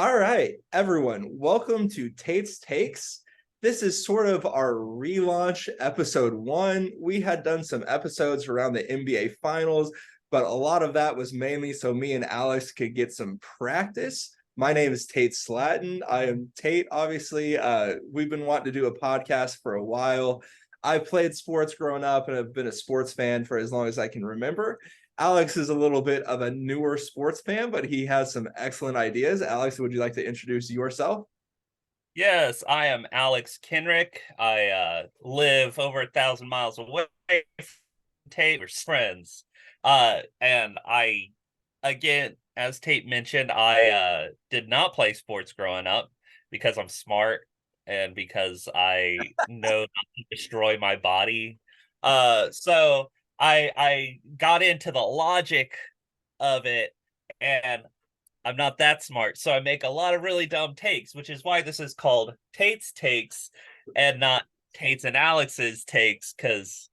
All right, everyone, welcome to Tate's Takes. This is sort of our relaunch episode one. We had done some episodes around the NBA Finals, but a lot of that was mainly so me and Alex could get some practice. My name is Tate Slatton. I am Tate, obviously. We've been wanting to do a podcast for a while. I played sports growing up and have been a sports fan for as long as I can remember. Alex is a little bit of a newer sports fan, but he has some excellent ideas. Alex, would you like to introduce yourself? Yes, I am Alex Kenrick. I live over 1,000 miles away from Tate. We're friends. And again, as Tate mentioned, I did not play sports growing up because I'm smart and because I know not to destroy my body. So I got into the logic of it, and I'm not that smart, so I make a lot of really dumb takes, which is why this is called Tate's Takes and not Tate's and Alex's takes, because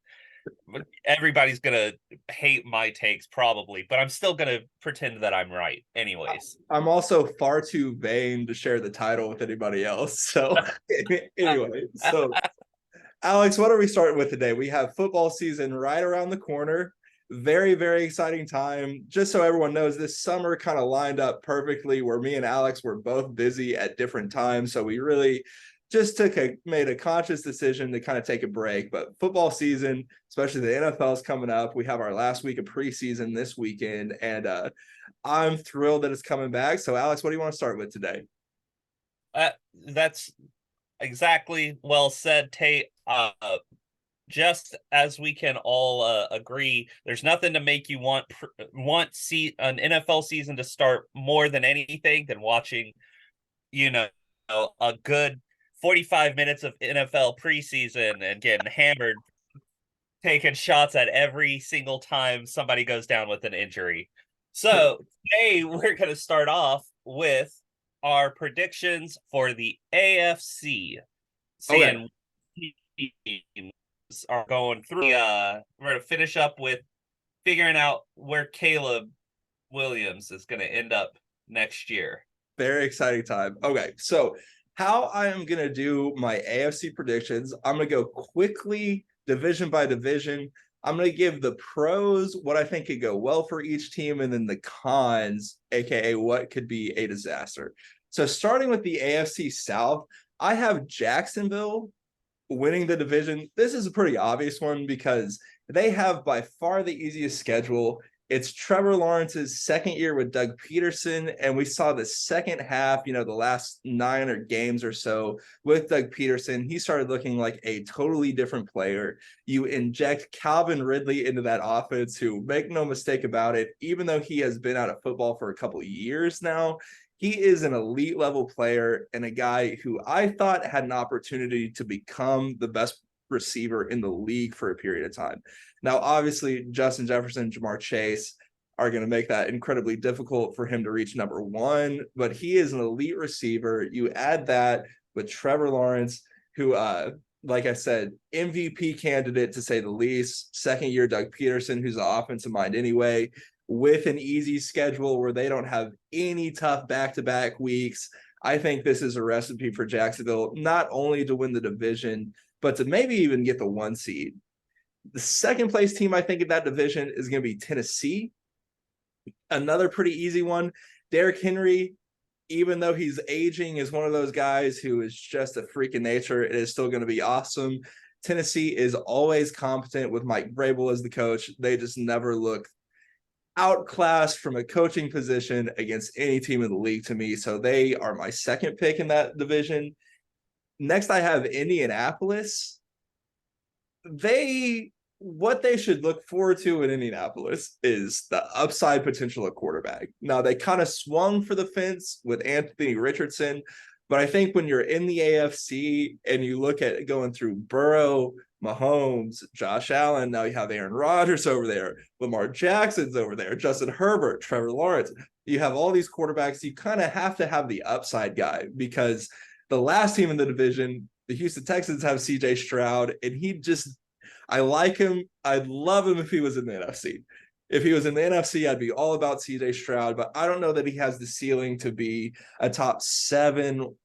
everybody's gonna hate my takes probably, but I'm still gonna pretend that I'm right, anyways. I'm also far too vain to share the title with anybody else. So, anyway, Alex, what are we starting with today? We have football season right around the corner. Very, very exciting time. Just so everyone knows, this summer kind of lined up perfectly where me and Alex were both busy at different times. So we really just made a conscious decision to kind of take a break. But football season, especially the NFL, is coming up. We have our last week of preseason this weekend, and I'm thrilled that it's coming back. So, Alex, what do you want to start with today? That's exactly well said, Tate. Just as we can all agree, there's nothing to make you want an NFL season to start more than anything than watching, you know, a good 45 minutes of NFL preseason and getting hammered, taking shots at every single time somebody goes down with an injury. So today we're going to start off with our predictions for the AFC, Okay. seeing are going through. We're going to finish up with figuring out where Caleb Williams is going to end up next year. Very exciting time. Okay, so how I am going to do my AFC predictions, I'm going to go quickly, division by division. I'm going to give the pros, what I think could go well for each team, and then the cons, aka what could be a disaster. So, starting with the AFC South, I have Jacksonville winning the division. This is a pretty obvious one because they have by far the easiest schedule. It's Trevor Lawrence's second year with Doug Peterson, and we saw the second half, the last 9 games or so with Doug Peterson. He started looking like a totally different player. You inject Calvin Ridley into that offense, who, make no mistake about it, even though he has been out of football for a couple of years now, he is an elite level player and a guy who I thought had an opportunity to become the best receiver in the league for a period of time. Now, obviously, Justin Jefferson, Jamar Chase are going to make that incredibly difficult for him to reach number one, but he is an elite receiver. You add that with Trevor Lawrence, who, like I said, MVP candidate to say the least, second year Doug Peterson, who's an offensive mind anyway, with an easy schedule where they don't have any tough back-to-back weeks. I think this is a recipe for Jacksonville, not only to win the division, but to maybe even get the 1 seed. The second place team I think in that division is going to be Tennessee. Another pretty easy one. Derrick Henry, even though he's aging, is one of those guys who is just a freak of nature. It is still going to be awesome. Tennessee is always competent with Mike Vrabel as the coach. They just never look outclassed from a coaching position against any team in the league to me. So they are my second pick in that division. Next, I have Indianapolis. What they should look forward to in Indianapolis is the upside potential of quarterback. Now, they kind of swung for the fence with Anthony Richardson, but I think when you're in the AFC and you look at going through Burrow, Mahomes, Josh Allen, now you have Aaron Rodgers over there, Lamar Jackson's over there, Justin Herbert, Trevor Lawrence. You have all these quarterbacks. You kind of have to have the upside guy because the last team in the division, the Houston Texans, have CJ Stroud, and I like him. I'd love him if he was in the NFC. If he was in the NFC, I'd be all about CJ Stroud, but I don't know that he has the ceiling to be a top 7,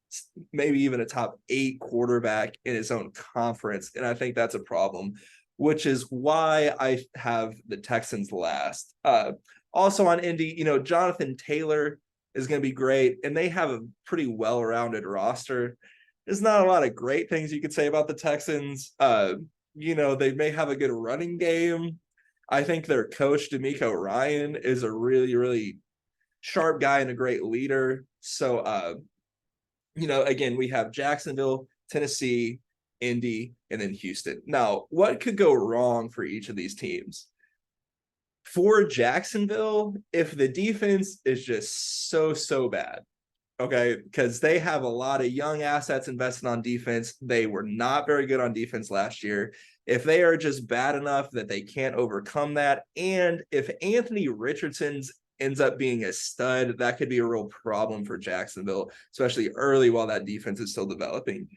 maybe even a top 8 quarterback in his own conference. And I think that's a problem, which is why I have the Texans last. Also on Indy, Jonathan Taylor is going to be great, and they have a pretty well-rounded roster. There's not a lot of great things you could say about the Texans. They may have a good running game. I think their coach, D'Amico Ryan, is a really, really sharp guy and a great leader. So, again, we have Jacksonville, Tennessee, Indy, and then Houston. Now, what could go wrong for each of these teams? For Jacksonville, if the defense is just so bad, okay, because they have a lot of young assets invested on defense. They were not very good on defense last year. If they are just bad enough that they can't overcome that, and if Anthony Richardson's ends up being a stud, that could be a real problem for Jacksonville, especially early while that defense is still developing.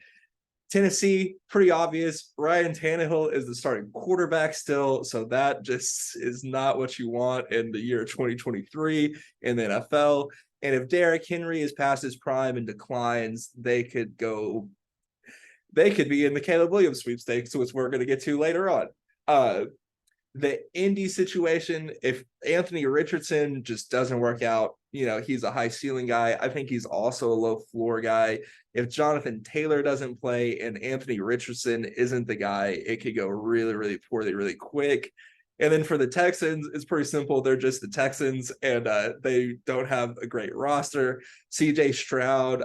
Tennessee, pretty obvious. Ryan Tannehill is the starting quarterback still, so that just is not what you want in the year 2023 in the NFL. And if Derrick Henry is past his prime and declines, they could be in the Caleb Williams sweepstakes, which we're going to get to later on. The Indy situation, if Anthony Richardson just doesn't work out, he's a high ceiling guy. I think he's also a low floor guy. If Jonathan Taylor doesn't play and Anthony Richardson isn't the guy, it could go really, really poorly, really quick. And then for the Texans, it's pretty simple. They're just the Texans, and they don't have a great roster. CJ Stroud,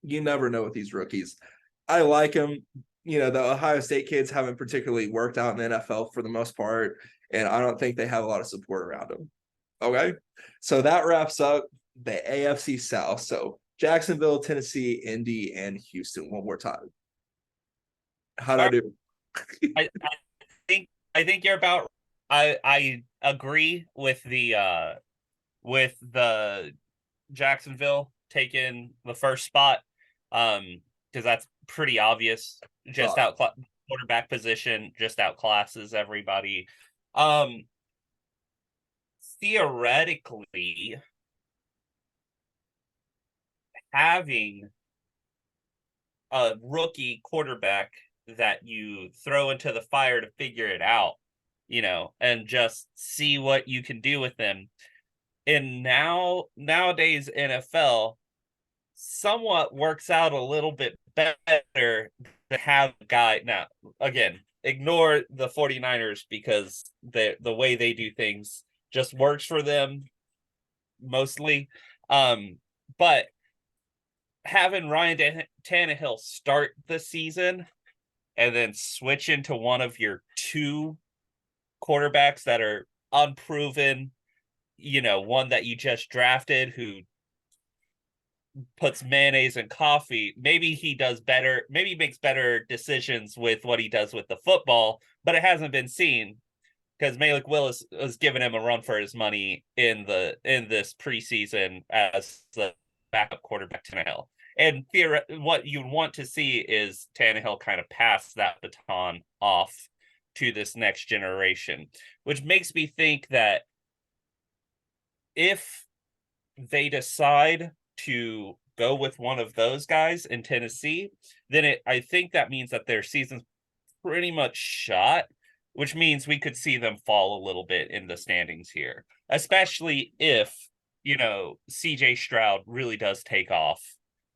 you never know with these rookies. I like him. The Ohio State kids haven't particularly worked out in the NFL for the most part, and I don't think they have a lot of support around them. Okay, so that wraps up the AFC South. So Jacksonville, Tennessee, Indy, and Houston one more time. How'd I do? I think you're about. I agree with the Jacksonville taking the first spot, because that's pretty obvious. Just quarterback position just outclasses everybody. Theoretically, having a rookie quarterback that you throw into the fire to figure it out, and just see what you can do with them. And nowadays NFL somewhat works out a little bit better to have a guy. Now, again, ignore the 49ers because the way they do things just works for them mostly. But having Ryan Tannehill start the season and then switch into one of your 2 quarterbacks that are unproven, one that you just drafted who puts mayonnaise in coffee, maybe he does better, maybe he makes better decisions with what he does with the football, but it hasn't been seen because Malik Willis was giving him a run for his money in this preseason as the backup quarterback to Tannehill. And what you want to see is Tannehill kind of pass that baton off to this next generation, which makes me think that if they decide to go with one of those guys in Tennessee, then I think that means that their season's pretty much shot, which means we could see them fall a little bit in the standings here, especially if, CJ Stroud really does take off,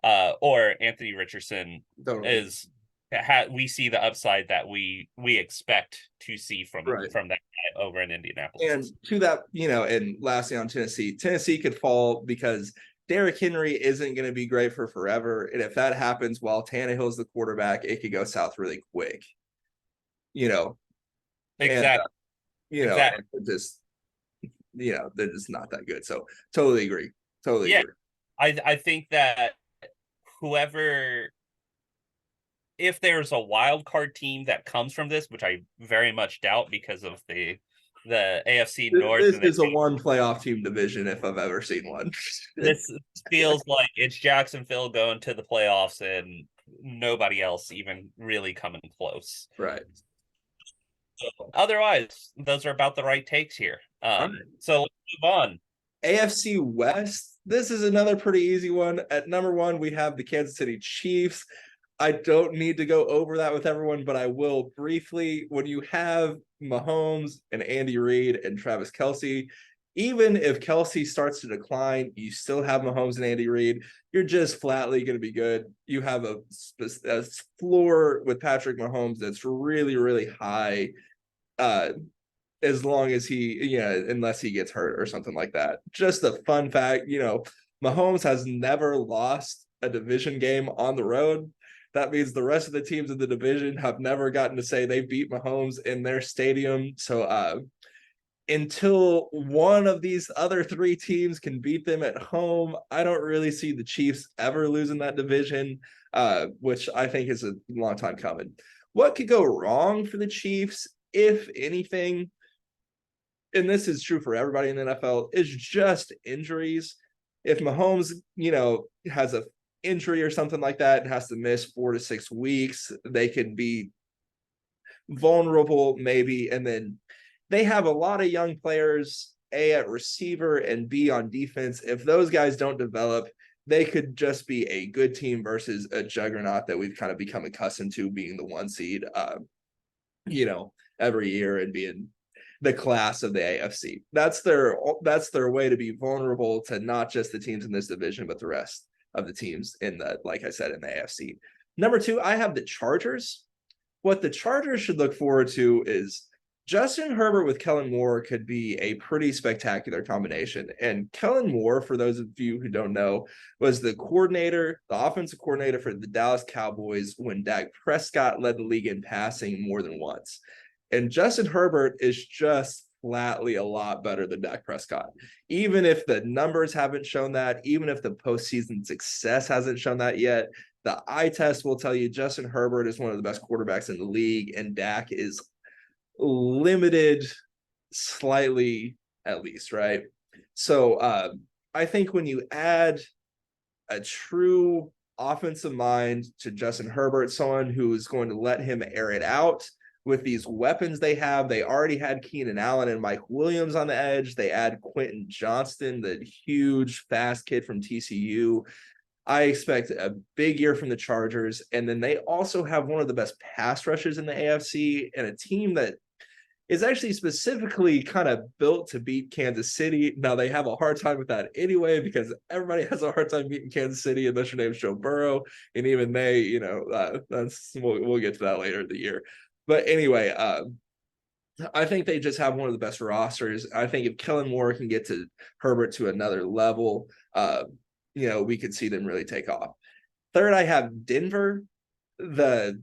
or Anthony Richardson we see the upside that we expect to see from that guy over in Indianapolis. And to that, and lastly on Tennessee could fall because Derrick Henry isn't going to be great for forever. And if that happens while Tannehill's the quarterback, it could go south really quick. Exactly. Exactly. They're just not that good. So totally agree. Agree. I think that if there's a wild card team that comes from this, which I very much doubt because of the AFC North. This is a 1 playoff team division if I've ever seen one. This feels like it's Jacksonville going to the playoffs and nobody else even really coming close. Right. Otherwise, those are about the right takes here. All right. So let's move on. AFC West. This is another pretty easy one. At number one, we have the Kansas City Chiefs. I don't need to go over that with everyone, but I will briefly. When you have Mahomes and Andy Reid and Travis Kelce, even if Kelce starts to decline, you still have Mahomes and Andy Reid. You're just flatly going to be good. You have a floor with Patrick Mahomes that's really, really high. As long as unless he gets hurt or something like that. Just a fun fact, Mahomes has never lost a division game on the road. That means the rest of the teams in the division have never gotten to say they beat Mahomes in their stadium. So until one of these other three teams can beat them at home, I don't really see the Chiefs ever losing that division, which I think is a long time coming. What could go wrong for the Chiefs, if anything? And this is true for everybody in the NFL, is just injuries. If Mahomes, has a injury or something like that and has to miss 4 to 6 weeks, they could be vulnerable maybe. And then they have a lot of young players, A, at receiver and B, on defense. If those guys don't develop, they could just be a good team versus a juggernaut that we've kind of become accustomed to being the one seed, every year and being the class of the AFC. That's their way to be vulnerable to not just the teams in this division, but the rest of the teams in the, like I said, in the AFC. Number two, I have the Chargers. What the Chargers should look forward to is Justin Herbert with Kellen Moore could be a pretty spectacular combination. And Kellen Moore, for those of you who don't know, was the offensive coordinator for the Dallas Cowboys when Dak Prescott led the league in passing more than once. And Justin Herbert is just flatly a lot better than Dak Prescott. Even if the numbers haven't shown that, even if the postseason success hasn't shown that yet, the eye test will tell you Justin Herbert is one of the best quarterbacks in the league, and Dak is limited slightly, at least, right? So I think when you add a true offensive mind to Justin Herbert, someone who is going to let him air it out with these weapons they have. They already had Keenan Allen and Mike Williams on the edge. They add Quentin Johnston, the huge, fast kid from TCU. I expect a big year from the Chargers. And then they also have one of the best pass rushers in the AFC and a team that is actually specifically kind of built to beat Kansas City. Now, they have a hard time with that anyway, because everybody has a hard time beating Kansas City unless your name's Joe Burrow. And even they, we'll get to that later in the year. But anyway, I think they just have one of the best rosters. I think if Kellen Moore can get to Herbert to another level, we could see them really take off. Third, I have Denver. The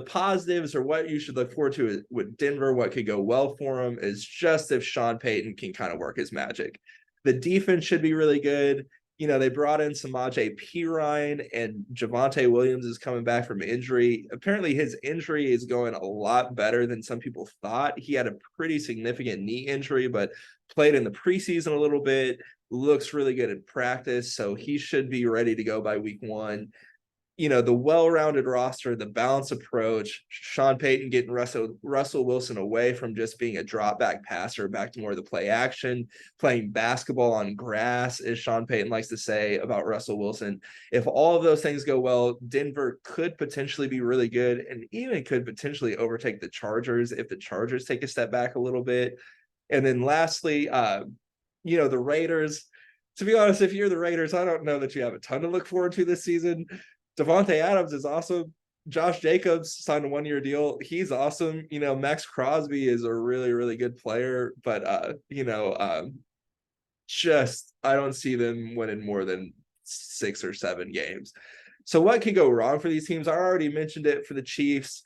positives, or what you should look forward to with Denver, what could go well for them, is just if Sean Payton can kind of work his magic. The defense should be really good. They brought in Samaje Perine, and Javonte Williams is coming back from injury. Apparently, his injury is going a lot better than some people thought. He had a pretty significant knee injury, but played in the preseason a little bit, looks really good in practice, so he should be ready to go by week 1. The well-rounded roster, the balanced approach, Sean Payton getting Russell Wilson away from just being a drop-back passer back to more of the play action, playing basketball on grass, as Sean Payton likes to say about Russell Wilson. If all of those things go well, Denver could potentially be really good and even could potentially overtake the Chargers if the Chargers take a step back a little bit. And then lastly, the Raiders. To be honest, if you're the Raiders, I don't know that you have a ton to look forward to this season. Devontae Adams is awesome. Josh Jacobs signed a 1-year deal. He's awesome. Max Crosby is a really, really good player, but I don't see them winning more than 6 or 7 games. So what could go wrong for these teams? I already mentioned it for the Chiefs.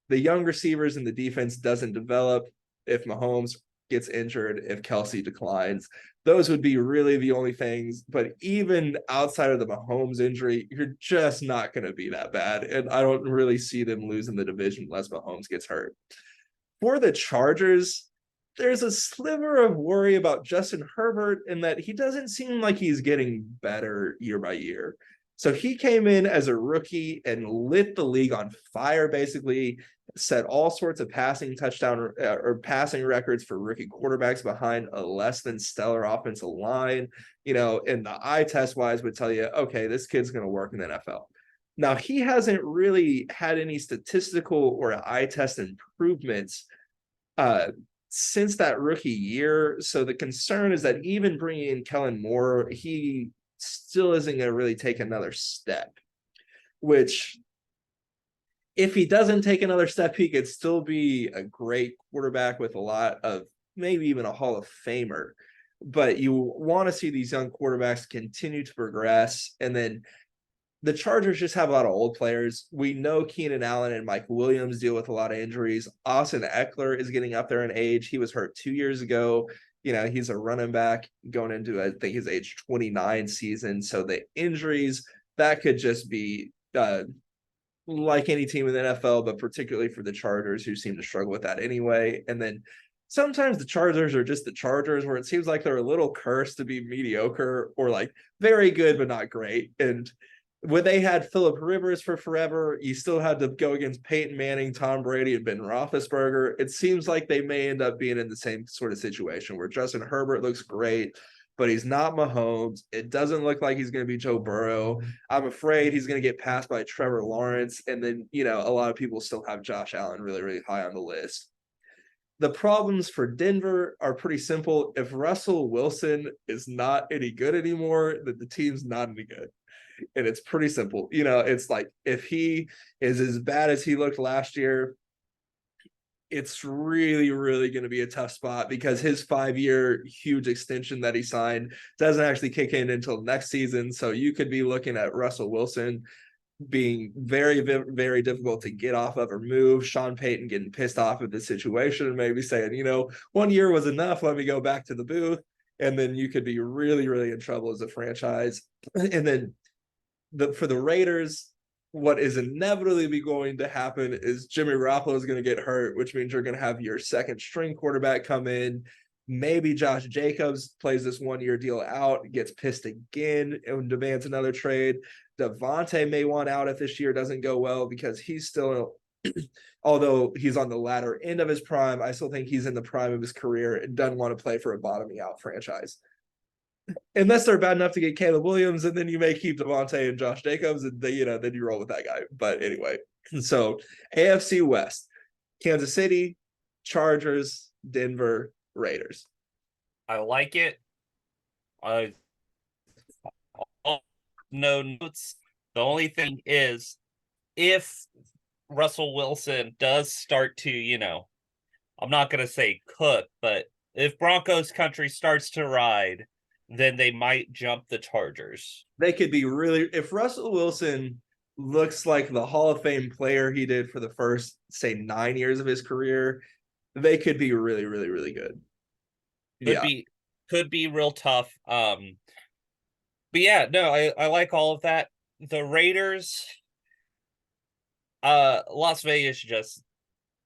The young receivers in the defense doesn't develop. If Mahomes gets injured, if Kelce declines, those would be really the only things. But even outside of the Mahomes injury, you're just not going to be that bad. And I don't really see them losing the division unless Mahomes gets hurt. For the Chargers, there's a sliver of worry about Justin Herbert in that he doesn't seem like he's getting better year by year. So he came in as a rookie and lit the league on fire, basically set all sorts of passing touchdown or passing records for rookie quarterbacks behind a less than stellar offensive line. And the eye test wise would tell you, okay, this kid's going to work in the NFL. Now, he hasn't really had any statistical or eye test improvements since that rookie year. So the concern is that even bringing in Kellen Moore, he still isn't going to really take another step, which if he doesn't take another step, he could still be a great quarterback with a lot of maybe even a Hall of Famer. But you want to see these young quarterbacks continue to progress. And then the Chargers just have a lot of old players. We know Keenan Allen and Mike Williams deal with a lot of injuries. Austin Eckler is getting up there in age. He was hurt 2 years ago. He's a running back going into, I think, his age 29 season. So the injuries, that could just be like any team in the NFL, but particularly for the Chargers, who seem to struggle with that anyway. And then sometimes the Chargers are just the Chargers, where it seems like they're a little cursed to be mediocre or like very good, but not great. And when they had Phillip Rivers for forever, you still had to go against Peyton Manning, Tom Brady, and Ben Roethlisberger. It seems like they may end up being in the same sort of situation where Justin Herbert looks great, but he's not Mahomes. It doesn't look like he's going to be Joe Burrow. I'm afraid he's going to get passed by Trevor Lawrence. And then, a lot of people still have Josh Allen really, really high on the list. The problems for Denver are pretty simple. If Russell Wilson is not any good anymore, then the team's not any good. And it's pretty simple. It's like if he is as bad as he looked last year, it's really, really going to be a tough spot because his 5-year huge extension that he signed doesn't actually kick in until next season. So you could be looking at Russell Wilson being very, very difficult to get off of or move. Sean Payton getting pissed off at the situation and maybe saying, 1 year was enough. Let me go back to the booth. And then you could be really, really in trouble as a franchise. And then for the Raiders, what is inevitably going to happen is Jimmy Garoppolo is going to get hurt, which means you're going to have your second string quarterback come in. Maybe Josh Jacobs plays this 1-year deal out, gets pissed again and demands another trade. Devontae may want out if this year doesn't go well because he's still, although he's on the latter end of his prime, I still think he's in the prime of his career and doesn't want to play for a bottoming out franchise. Unless they're bad enough to get Caleb Williams, and then you may keep Devontae and Josh Jacobs, and then you roll with that guy. But anyway, so AFC West, Kansas City, Chargers, Denver, Raiders. I like it. No notes. The only thing is, if Russell Wilson does start to, I'm not going to say cook, but if Broncos country starts to ride, then they might jump the Chargers. They could be really, if Russell Wilson looks like the Hall of Fame player he did for the first, say, 9 years of his career, they could be really, really, really good. Could be real tough. But yeah, no, I like all of that. The Raiders, Las Vegas just,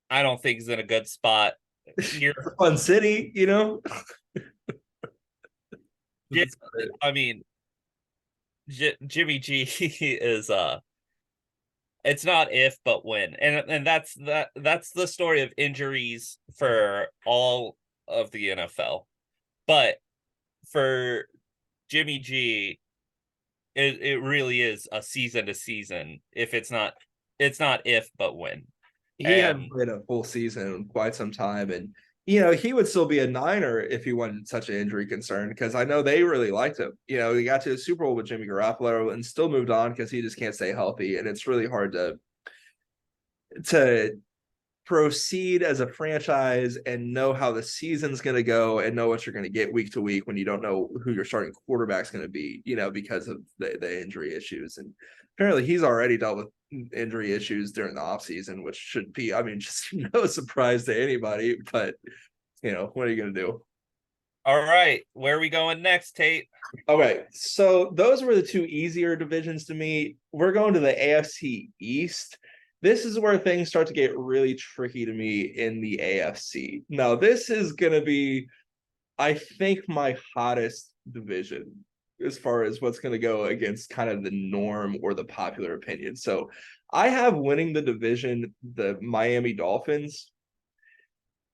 I don't think is in a good spot. Fun city, I mean, Jimmy G is it's not if but when, and that's the story of injuries for all of the NFL. But for Jimmy G, it really is a season to season. If it's not if but when. He hadn't played a full season in quite some time, and he would still be a Niner if he wasn't such an injury concern, because I know they really liked him. He got to the Super Bowl with Jimmy Garoppolo and still moved on because he just can't stay healthy, and it's really hard to proceed as a franchise and know how the season's going to go and know what you're going to get week to week when you don't know who your starting quarterback's going to be, because of the injury issues. And apparently he's already dealt with injury issues during the offseason, which should be, just no surprise to anybody, but what are you going to do? All right, where are we going next, Tate? Okay, so those were the two easier divisions to me. We're going to the AFC East. This is where things start to get really tricky to me in the AFC. Now, this is going to be, I think, my hottest division as far as what's going to go against kind of the norm or the popular opinion. So I have winning the division, the Miami Dolphins.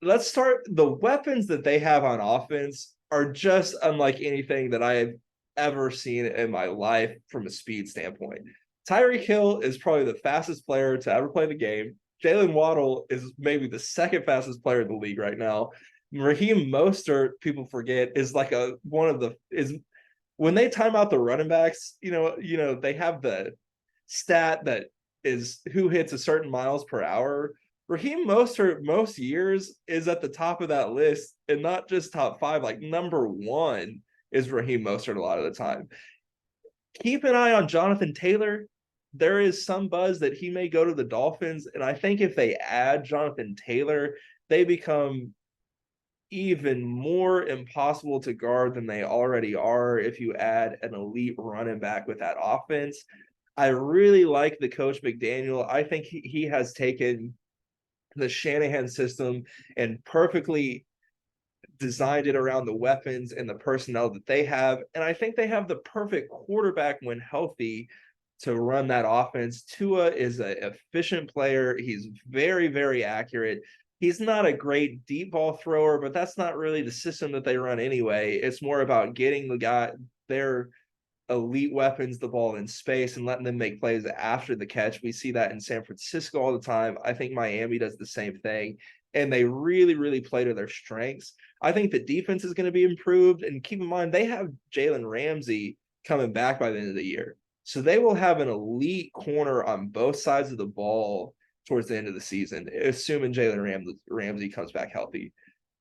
Let's start. The weapons that they have on offense are just unlike anything that I have ever seen in my life from a speed standpoint. Tyreek Hill is probably the fastest player to ever play the game. Jalen Waddle is maybe the second fastest player in the league right now. Raheem Mostert, people forget, is like a one of the is when they time out the running backs, they have the stat that is who hits a certain miles per hour. Raheem Mostert most years is at the top of that list, and not just top five, like number one is Raheem Mostert a lot of the time. Keep an eye on Jonathan Taylor. There is some buzz that he may go to the Dolphins, and I think if they add Jonathan Taylor, they become even more impossible to guard than they already are if you add an elite running back with that offense. I really like the coach McDaniel. I think he has taken the Shanahan system and perfectly designed it around the weapons and the personnel that they have. And I think they have the perfect quarterback when healthy to run that offense. Tua is an efficient player. He's very, very accurate. He's not a great deep ball thrower, but that's not really the system that they run anyway. It's more about getting their elite weapons the ball in space and letting them make plays after the catch. We see that in San Francisco all the time. I think Miami does the same thing, and they really, really play to their strengths. I think the defense is going to be improved, and keep in mind, they have Jalen Ramsey coming back by the end of the year. So they will have an elite corner on both sides of the ball towards the end of the season, assuming Jalen Ramsey comes back healthy.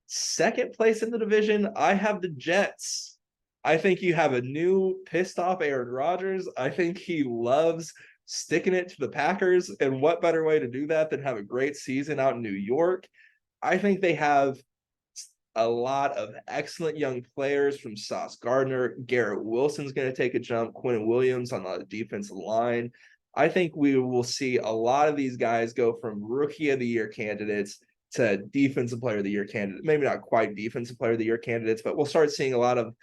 Second place in the division, I have the Jets. I think you have a new pissed off Aaron Rodgers. I think he loves sticking it to the Packers. And what better way to do that than have a great season out in New York? I think they have a lot of excellent young players from Sauce Gardner. Garrett Wilson's going to take a jump. Quinn Williams on the defensive line. I think we will see a lot of these guys go from rookie of the year candidates to defensive player of the year candidates. Maybe not quite defensive player of the year candidates, but we'll start seeing a lot of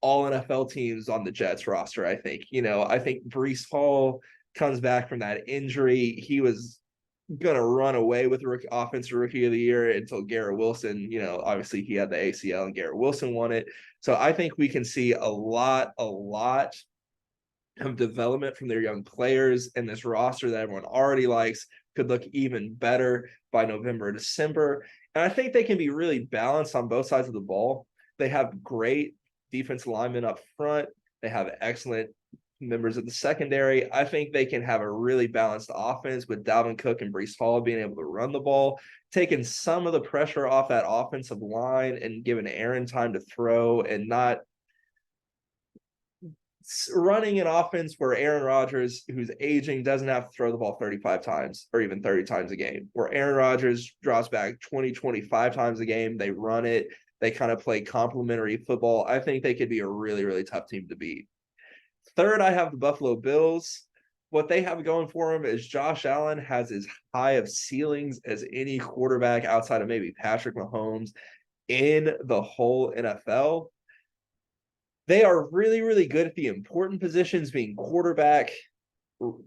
all NFL teams on the Jets roster. I think Breece Hall comes back from that injury. He was going to run away with offensive rookie of the year until Garrett Wilson, obviously he had the ACL and Garrett Wilson won it. So I think we can see a lot of development from their young players, and this roster that everyone already likes could look even better by November, December. And I think they can be really balanced on both sides of the ball. They have great defense linemen up front. They have excellent members of the secondary. I think they can have a really balanced offense with Dalvin Cook and Breece Hall being able to run the ball, taking some of the pressure off that offensive line and giving Aaron time to throw, and not running an offense where Aaron Rodgers, who's aging, doesn't have to throw the ball 35 times or even 30 times a game, where Aaron Rodgers drops back 20, 25 times a game. They run it. They kind of play complementary football. I think they could be a really, really tough team to beat. Third, I have the Buffalo Bills. What they have going for them is Josh Allen has as high of ceilings as any quarterback outside of maybe Patrick Mahomes in the whole NFL. They are really, really good at the important positions, being quarterback,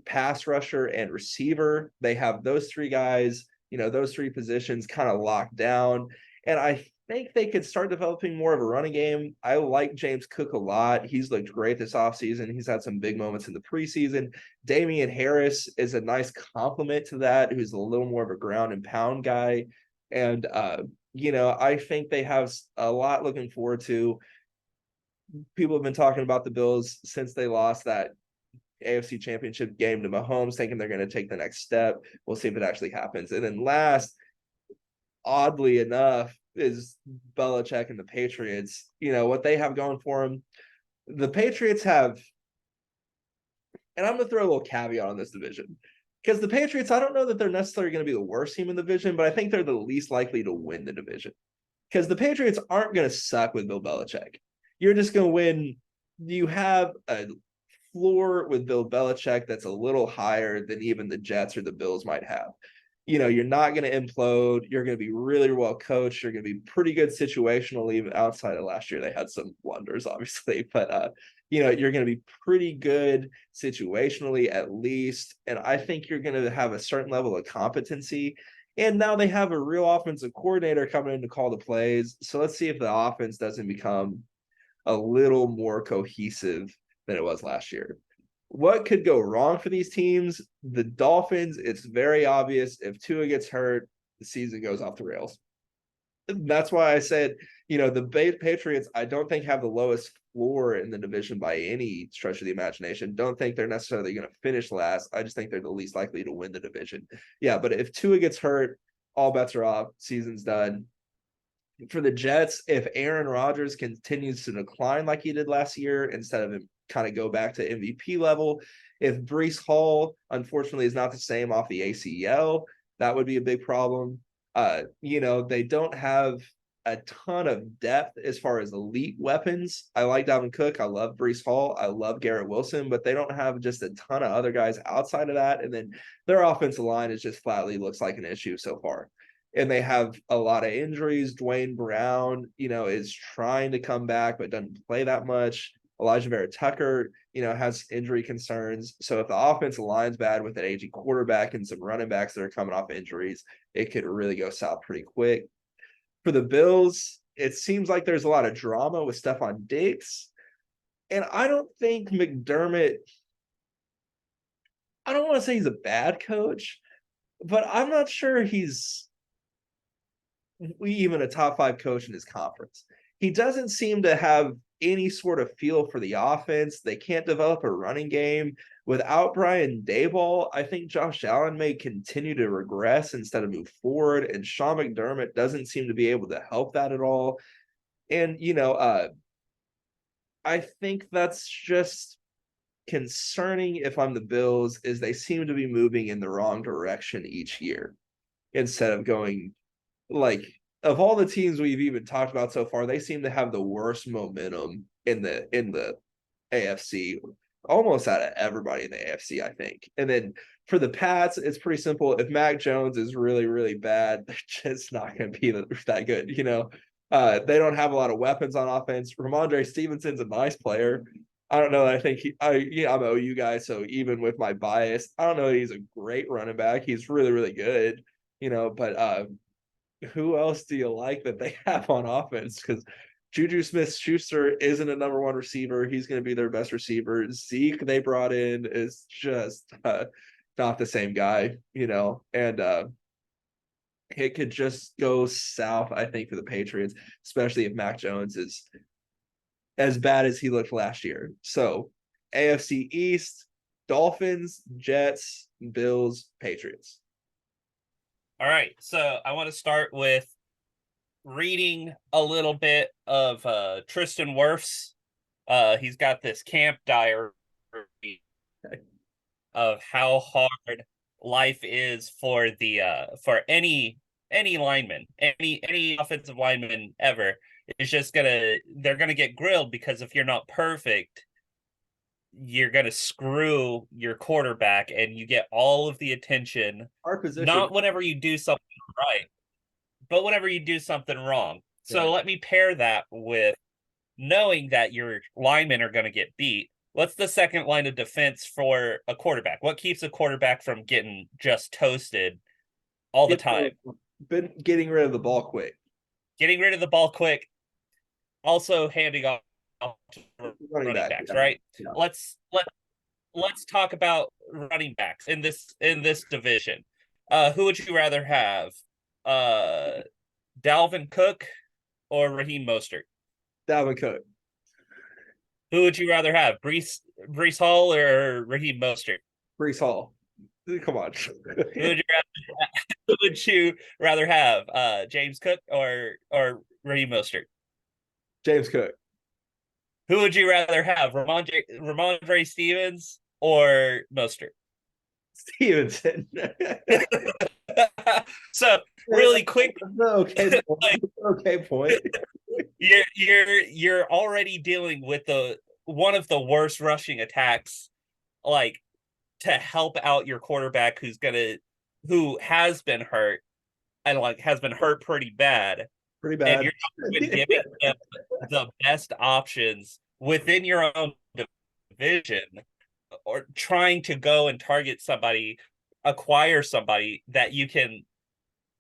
pass rusher, and receiver. They have those three guys, those three positions kind of locked down. And I think they could start developing more of a running game. I like James Cook a lot. He's looked great this offseason. He's had some big moments in the preseason. Damian Harris is a nice complement to that, who's a little more of a ground and pound guy. And, I think they have a lot looking forward to. People have been talking about the Bills since they lost that AFC Championship game to Mahomes, thinking they're going to take the next step. We'll see if it actually happens. And then last, oddly enough, is Belichick and the Patriots. What they have going for them. The Patriots have, and I'm going to throw a little caveat on this division, because the Patriots, I don't know that they're necessarily going to be the worst team in the division, but I think they're the least likely to win the division. Because the Patriots aren't going to suck with Bill Belichick. You're just going to win. You have a floor with Bill Belichick that's a little higher than even the Jets or the Bills might have. you're not going to implode. You're going to be really well coached. You're going to be pretty good situationally, even outside of last year. They had some blunders, obviously, but you're going to be pretty good situationally at least. And I think you're going to have a certain level of competency. And now they have a real offensive coordinator coming in to call the plays. So let's see if the offense doesn't become a little more cohesive than it was last year. What could go wrong for these teams? The Dolphins, it's very obvious. If Tua gets hurt, the season goes off the rails. That's why I said, the Patriots, I don't think have the lowest floor in the division by any stretch of the imagination. Don't think they're necessarily going to finish last. I just think they're the least likely to win the division. Yeah, but if Tua gets hurt, all bets are off. Season's done. For the Jets, if Aaron Rodgers continues to decline like he did last year, instead of him kind of go back to MVP level, if Breece Hall, unfortunately, is not the same off the ACL, that would be a big problem. They don't have a ton of depth as far as elite weapons. I like Dalvin Cook. I love Breece Hall. I love Garrett Wilson, but they don't have just a ton of other guys outside of that. And then their offensive line is just flatly looks like an issue so far. And they have a lot of injuries. Dwayne Brown, is trying to come back, but doesn't play that much. Elijah Vera Tucker, has injury concerns. So if the offensive line's bad with an aging quarterback and some running backs that are coming off injuries, it could really go south pretty quick. For the Bills, it seems like there's a lot of drama with Stephon Diggs. And I don't think McDermott, I don't want to say he's a bad coach, but I'm not sure he's even a top 5 coach in his conference. He doesn't seem to have any sort of feel for the offense. They can't develop a running game. Without Brian Daboll, I think Josh Allen may continue to regress instead of move forward. And Sean McDermott doesn't seem to be able to help that at all. And, I think that's just concerning if I'm the Bills, is they seem to be moving in the wrong direction each year instead of going of all the teams we've even talked about so far, they seem to have the worst momentum in the AFC, almost out of everybody in the AFC, I think. And then for the Pats, it's pretty simple. If Mac Jones is really, really bad, they're just not going to be that good. They don't have a lot of weapons on offense. Ramondre Stevenson's a nice player. I don't know. I think I'm an OU guy, so even with my bias, I don't know. He's a great running back. He's really, really good. But who else do you like that they have on offense? Because Juju Smith-Schuster isn't a number 1 receiver. He's going to be their best receiver. Zeke they brought in is just not the same guy, and it could just go south, I think, for the Patriots, especially if Mac Jones is as bad as he looked last year. So AFC East, Dolphins, Jets, Bills, Patriots. All right, so I want to start with reading a little bit of Tristan Wirfs. He's got this camp diary of how hard life is for any lineman, any offensive lineman ever. It's they're gonna get grilled, because if you're not perfect, you're going to screw your quarterback and you get all of the attention. Our position. Not whenever you do something right, but whenever you do something wrong. So let me pair that with knowing that your linemen are going to get beat. What's the second line of defense for a quarterback? What keeps a quarterback from getting just toasted all the time? Been getting rid of the ball quick. Getting rid of the ball quick. Also handing off running backs, right? Yeah. Let's talk about running backs in this division. Who would you rather have? Dalvin Cook or Raheem Mostert? Dalvin Cook. Who would you rather have? Breece Hall or Raheem Mostert? Breece Hall. Come on. Who would you rather have? James Cook or Raheem Mostert? James Cook. Who would you rather have? Ramondre Stevens or Mostert? Stevenson. So really quick. Okay point. Okay point. You're already dealing with one of the worst rushing attacks, like, to help out your quarterback who's gonna who has been hurt and like has been hurt pretty bad, Pretty and bad. you're not even giving them the best options within your own division, or trying to go and target somebody, acquire somebody that you can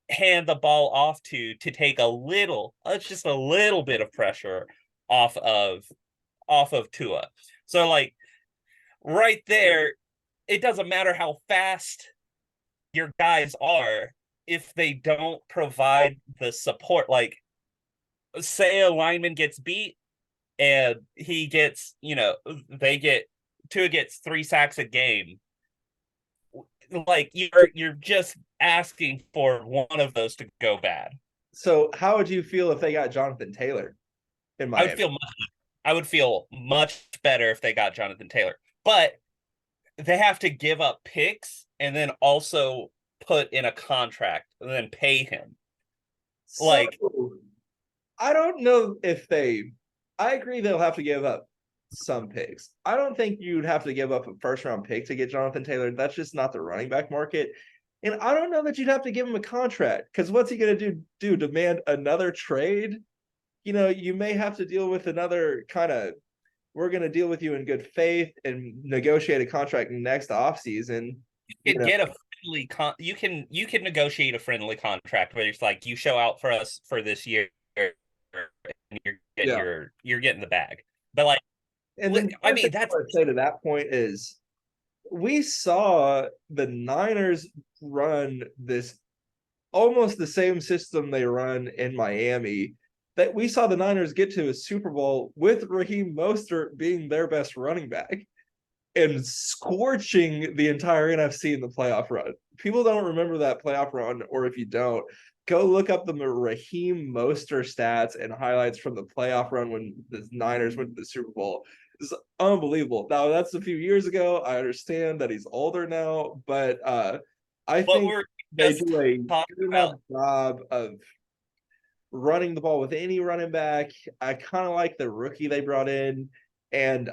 hand the ball off to take a little, just a little bit of pressure off of Tua. So like right there, it doesn't matter how fast your guys are if they don't provide the support. Like, say a lineman gets beat and he gets, they get Tua gets 3 sacks a game. Like you're just asking for one of those to go bad. So how would you feel if they got Jonathan Taylor in I would Miami? feel much, I would feel much better if they got Jonathan Taylor, but they have to give up picks and then also put in a contract and then pay him. So Like, I don't know if I agree they'll have to give up some picks. I don't think you'd have to give up a first round pick to get Jonathan Taylor. That's just not the running back market. And I don't know that you'd have to give him a contract because what's he going to do? Demand another trade? You may have to deal with another kind of, we're going to deal with you in good faith and negotiate a contract next offseason. you can get a friendly you can negotiate a friendly contract where it's like you show out for us for this year and Yeah. you're getting the bag. But like, And then I mean, that's what I'd say to that point is we saw the Niners run this almost the same system they run in Miami. That we saw the Niners get to a Super Bowl with Raheem Mostert being their best running back and scorching the entire NFC in the playoff run. People don't remember that playoff run, or if you don't, go look up the Raheem Mostert stats and highlights from the playoff run when the Niners went to the Super Bowl. It's unbelievable. Now that's a few years ago. I understand that he's older now, but I what think we're they just do a talking good enough about. job of running the ball with any running back. I kind of like the rookie they brought in, and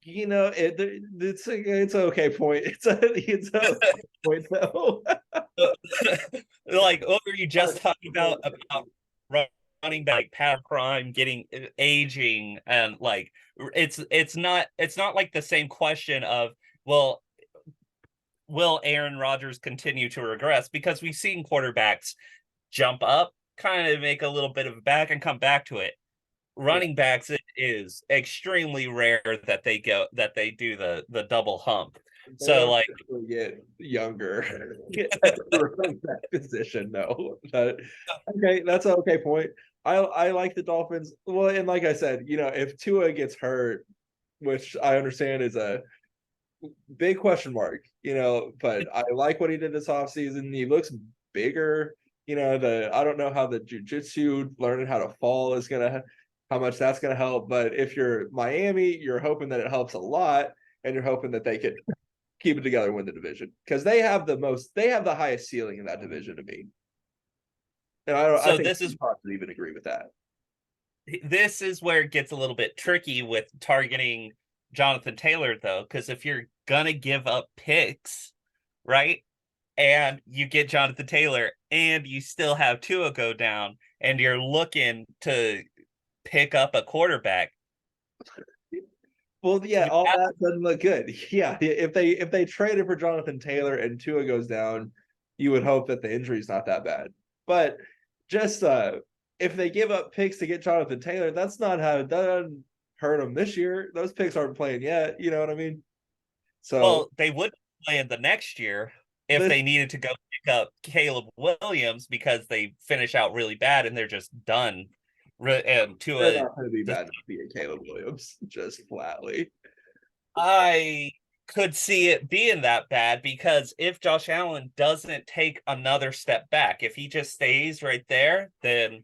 it's an okay point. It's an okay point though. Like, what were you just talking about running back Pat Prime getting aging, and like it's not like the same question of, well, will Aaron Rodgers continue to regress, because we've seen quarterbacks jump up, kind of make a little bit of a back and come back to it. Yeah. Running backs, it is extremely rare that they do the double hump. They So don't like, typically get younger at the running back position, no. But okay, that's an okay point. I like the Dolphins. Well, and like I said, if Tua gets hurt, which I understand is a big question mark, but I like what he did this offseason. He looks bigger. I don't know how the jujitsu learning how to fall is gonna how much that's gonna help. But if you're Miami, you're hoping that it helps a lot, and you're hoping that they could keep it together and win the division. Because they have the highest ceiling in that division to me. And I so think this is Fox would even agree with that. this is where it gets a little bit tricky with targeting Jonathan Taylor, though, because if you're gonna give up picks, right, and you get Jonathan Taylor and you still have Tua go down and you're looking to pick up a quarterback. Well, yeah, all that doesn't look good. Yeah, if they traded for Jonathan Taylor and Tua goes down, you would hope that the injury's not that bad. But just if they give up picks to get Jonathan Taylor, that's not how that doesn't hurt them this year. Those picks aren't playing yet. You know what I mean? So Well, they would play in the next year if this they needed to go pick up Caleb Williams because they finish out really bad and they're just done. And they're Tua, not going to be bad enough to be a Caleb Williams, just flatly. I could see it being that bad, because if Josh Allen doesn't take another step back, if he just stays right there, then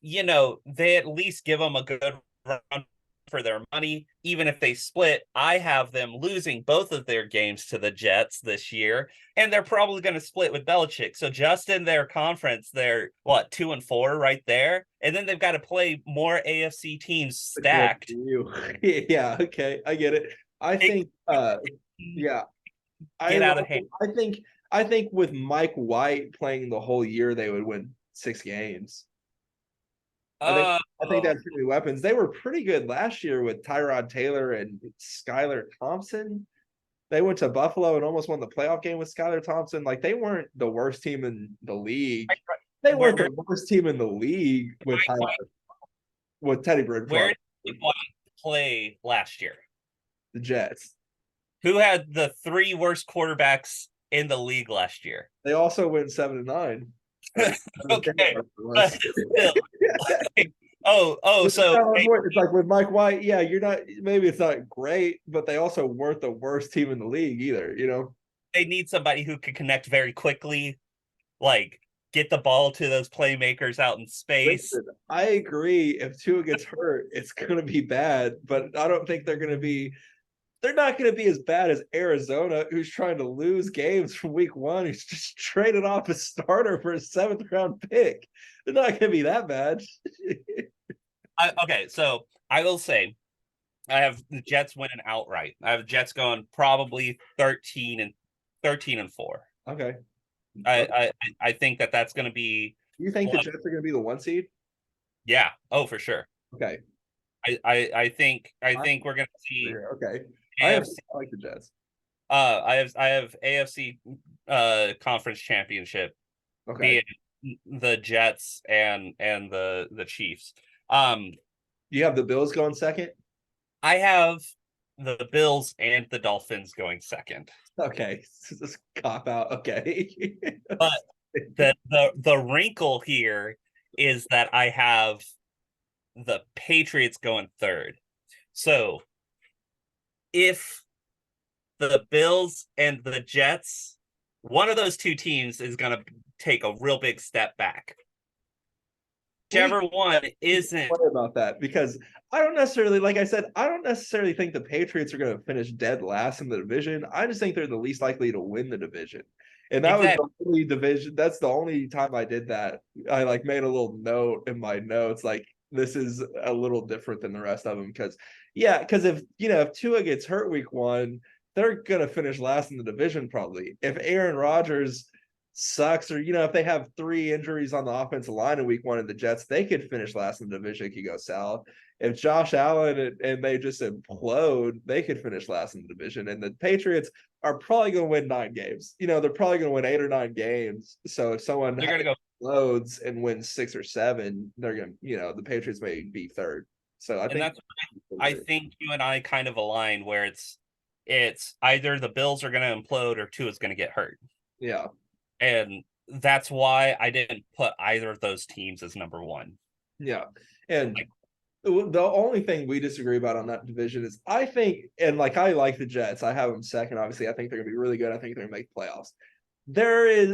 they at least give him a good run for their money. Even if they split, I have them losing both of their games to the Jets this year, and they're probably going to split with Belichick. So just in their conference, they're what, 2-4 right there, and then they've got to play more AFC teams stacked. You. Yeah, okay, I get it. I think It yeah, get out of hand. I think I think with Mike White playing the whole year, they would win 6 games. I think Uh, I think they have too many weapons. They were pretty good last year with Tyrod Taylor and Skylar Thompson. They went to Buffalo and almost won the playoff game with Skylar Thompson. Like they weren't the worst team in the league. They where weren't the worst team in the league with Teddy where Bridgewater, did White play last year? the Jets. Who had the 3 worst quarterbacks in the league last year? They also went 7-9. Okay, but still, like, so It's like with Mike White, yeah, you're not maybe it's not great, but they also weren't the worst team in the league either, you know. they need somebody who can connect very quickly, like get the ball to those playmakers out in space. Listen, I agree. If Tua gets hurt, it's gonna be bad, but I don't think they're not going to be as bad as Arizona, who's trying to lose games from week one. He's just traded off a starter for a 7th-round pick. They're not going to be that bad. Okay, so I will say I have the Jets winning outright. I have the Jets going probably 13-4. Okay. I think that's going to be. You think the Jets are going to be the 1 seed? Yeah. Oh, for sure. Okay. I think we're going to see. Okay. I like the Jets. I have AFC conference championship. Okay. Being the Jets and the Chiefs. You have the Bills going second? I have the Bills and the Dolphins going second. Okay. This cop out. Okay. But the wrinkle here is that I have the Patriots going third. So if the Bills and the Jets, one of those two teams is going to take a real big step back. Whichever one isn't. What about that? Because I don't necessarily, like I said, I don't necessarily think the Patriots are going to finish dead last in the division. I just think they're the least likely to win the division. And that was the only division. That's the only time I did that. I like made a little note in my notes, like this is a little different than the rest of them. Because if Tua gets hurt week one, they're gonna finish last in the division probably. If Aaron Rodgers sucks, or if they have 3 injuries on the offensive line in week one of the Jets, they could finish last in the division. It could go south. If Josh Allen and they just implode, they could finish last in the division. And the Patriots are probably going to win 9 games. They're probably going to win 8 or 9 games. So if someone explodes and wins 6 or 7, they're going to, the Patriots may be third. So I think you and I kind of align where it's either the Bills are going to implode or Tua is going to get hurt. Yeah. And that's why I didn't put either of those teams as number one. Yeah. And the only thing we disagree about on that division is I think, and like I like the Jets. I have them second. Obviously, I think they're going to be really good. I think they're going to make playoffs.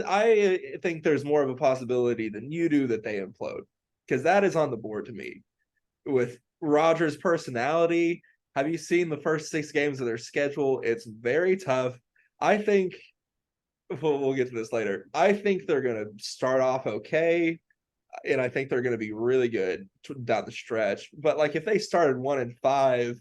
I think there's more of a possibility than you do that they implode, because that is on the board to me. With Rodgers' personality, have you seen the first 6 games of their schedule? It's very tough. I think we'll get to this later. I think they're going to start off okay, and I think they're going to be really good down the stretch. But like if they started 1-5,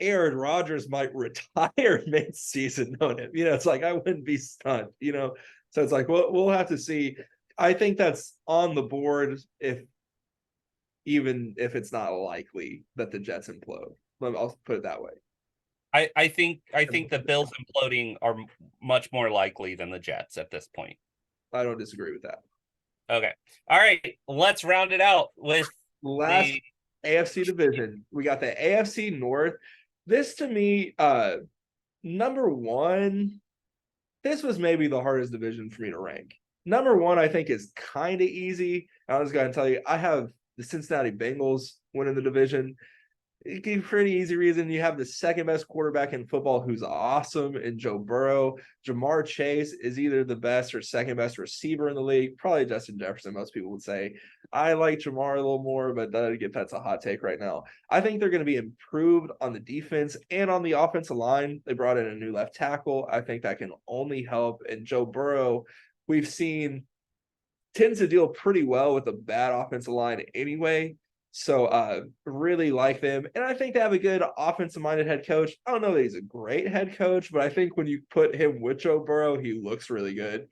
Aaron Rodgers might retire mid-season on him. It's like I wouldn't be stunned. So it's like we'll have to see. I think that's on the board, even if it's not likely that the Jets implode. I'll put it that way. I think the Bills imploding are much more likely than the Jets at this point. I don't disagree with that. Okay. All right. Let's round it out with last AFC division. We got the AFC North. This to me, number one, this was maybe the hardest division for me to rank. Number one, I think, is kind of easy. I was going to tell you, I have the Cincinnati Bengals winning the division. It gave pretty easy reason. You have the second best quarterback in football who's awesome in Joe Burrow. Jamar Chase is either the best or second best receiver in the league. Probably Justin Jefferson, most people would say. I like Jamar a little more, but that's a hot take right now. I think they're going to be improved on the defense and on the offensive line. They brought in a new left tackle. I think that can only help. And Joe Burrow, we've seen, tends to deal pretty well with a bad offensive line anyway. So really like them. And I think they have a good offensive minded head coach. I don't know that he's a great head coach, but I think when you put him with Joe Burrow, he looks really good.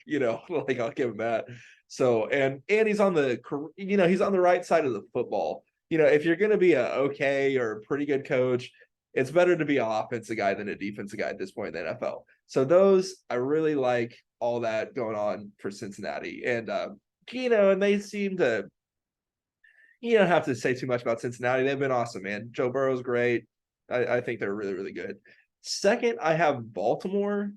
Like I'll give him that. So and he's on the he's on the right side of the football. If you're gonna be a okay or a pretty good coach, it's better to be an offensive guy than a defensive guy at this point in the NFL. So those I really like all that going on for Cincinnati. And they seem to you don't have to say too much about Cincinnati. They've been awesome, man. Joe Burrow's great. I think they're really, really good. Second, I have Baltimore.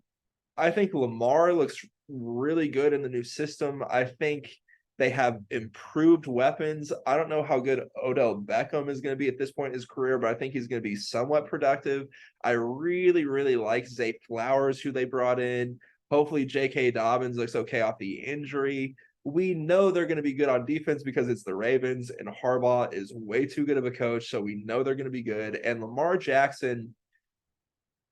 I think Lamar looks really good in the new system. I think they have improved weapons. I don't know how good Odell Beckham is going to be at this point in his career, but I think he's going to be somewhat productive. I really, really like Zay Flowers, who they brought in. Hopefully, J.K. Dobbins looks okay off the injury. We know they're going to be good on defense because it's the Ravens, and Harbaugh is way too good of a coach, so we know they're going to be good. And Lamar Jackson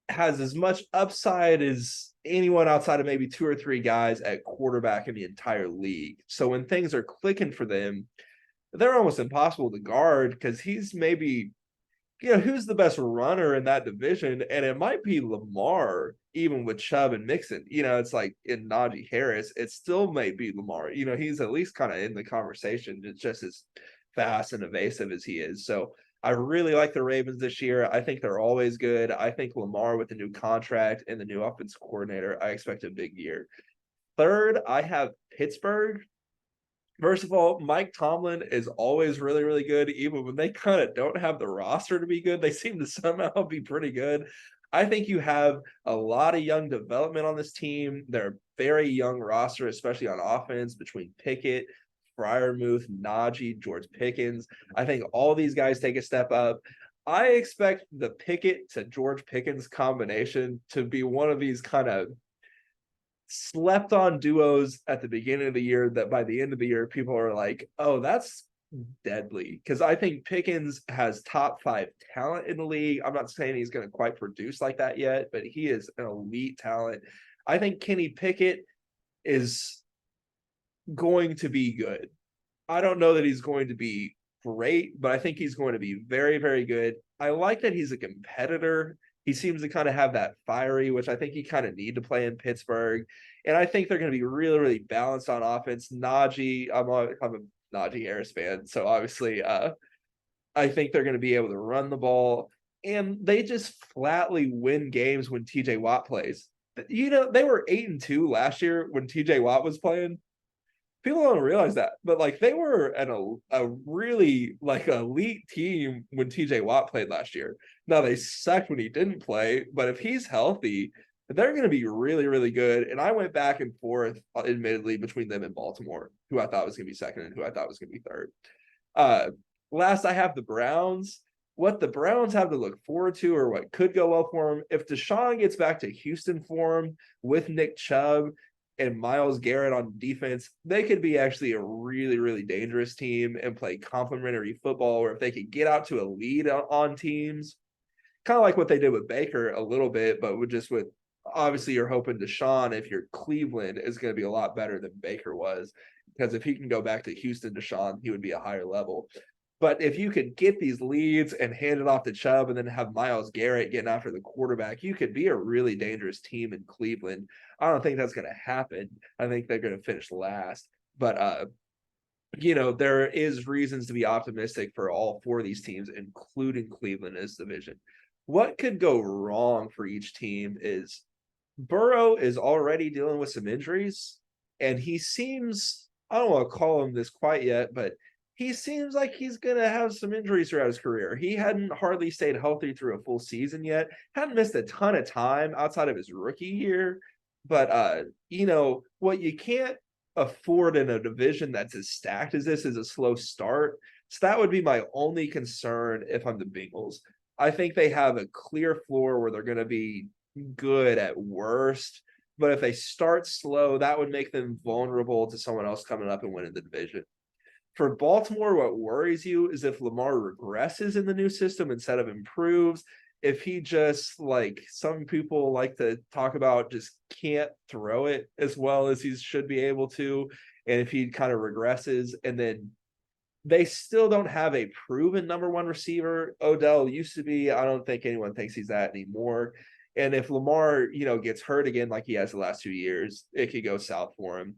has as much upside as anyone outside of maybe two or three guys at quarterback in the entire league. So when things are clicking for them, they're almost impossible to guard because he's maybe, who's the best runner in that division? And it might be Lamar, even with Chubb and Mixon. It's like in Najee Harris, it still may be Lamar. He's at least kind of in the conversation. It's just as fast and evasive as he is. So I really like the Ravens this year. I think they're always good. I think Lamar with the new contract and the new offensive coordinator, I expect a big year. Third, I have Pittsburgh. First of all, Mike Tomlin is always really, really good. Even when they kind of don't have the roster to be good, they seem to somehow be pretty good. I think you have a lot of young development on this team. They're a very young roster, especially on offense, between Pickett, Freiermuth, Najee, George Pickens. I think all these guys take a step up. I expect the Pickett to George Pickens combination to be one of these kind of slept on duos at the beginning of the year that by the end of the year, people are like, oh, that's deadly. Because I think Pickens has top 5 talent in the league. I'm not saying he's going to quite produce like that yet, but he is an elite talent. I think Kenny Pickett is going to be good. I don't know that he's going to be great, but I think he's going to be very, very good. I like that he's a competitor. He seems to kind of have that fiery, which I think you kind of need to play in Pittsburgh. And I think they're going to be really, really balanced on offense. Najee, I'm a Najee Harris fan, so obviously I think they're going to be able to run the ball. And they just flatly win games when TJ Watt plays. They were 8-2 last year when TJ Watt was playing. People don't realize that, but like they were a really like elite team when TJ Watt played last year. Now they sucked when he didn't play, but if he's healthy, they're going to be really, really good. And I went back and forth, admittedly, between them and Baltimore, who I thought was going to be second and who I thought was going to be third. Last, I have the Browns. What the Browns have to look forward to, or what could go well for them, if Deshaun gets back to Houston form with Nick Chubb and Myles Garrett on defense, they could be actually a really, really dangerous team and play complementary football, or if they could get out to a lead on teams, kind of like what they did with Baker a little bit, but with obviously you're hoping Deshaun, if you're Cleveland, is going to be a lot better than Baker was, because if he can go back to Houston, Deshaun, he would be a higher level. But if you could get these leads and hand it off to Chubb and then have Myles Garrett getting after the quarterback, you could be a really dangerous team in Cleveland. I don't think that's going to happen. I think they're going to finish last. But, there is reasons to be optimistic for all 4 of these teams, including Cleveland as division. What could go wrong for each team is Burrow is already dealing with some injuries, and he seems, I don't want to call him this quite yet, but he seems like he's going to have some injuries throughout his career. He hadn't hardly stayed healthy through a full season yet, hadn't missed a ton of time outside of his rookie year. But, what you can't afford in a division that's as stacked as this is a slow start. So that would be my only concern if I'm the Bengals. I think they have a clear floor where they're going to be good at worst. But if they start slow, that would make them vulnerable to someone else coming up and winning the division. For Baltimore, what worries you is if Lamar regresses in the new system instead of improves, if he just, like some people like to talk about, just can't throw it as well as he should be able to, and if he kind of regresses, and then they still don't have a proven number one receiver. Odell used to be. I don't think anyone thinks he's that anymore. And if Lamar, gets hurt again like he has the last 2 years, it could go south for him.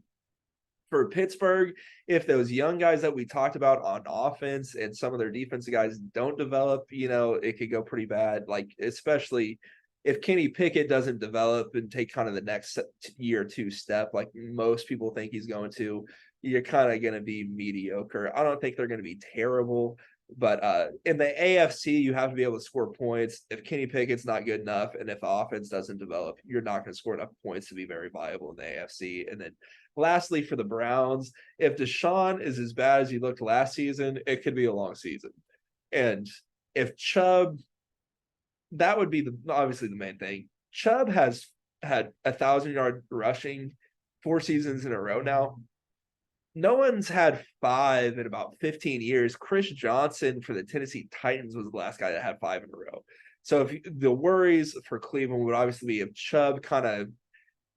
For Pittsburgh, if those young guys that we talked about on offense and some of their defensive guys don't develop, it could go pretty bad. Like, especially if Kenny Pickett doesn't develop and take kind of the next year or two step, like most people think he's going to, you're kind of going to be mediocre. I don't think they're going to be terrible, but in the AFC, you have to be able to score points. If Kenny Pickett's not good enough, and if the offense doesn't develop, you're not going to score enough points to be very viable in the AFC. And then lastly, for the Browns, if Deshaun is as bad as he looked last season, it could be a long season. And if Chubb, that would be obviously the main thing. Chubb has had 1,000-yard rushing 4 seasons in a row now. No one's had 5 in about 15 years. Chris Johnson for the Tennessee Titans was the last guy that had 5 in a row. So if the worries for Cleveland would obviously be if Chubb kind of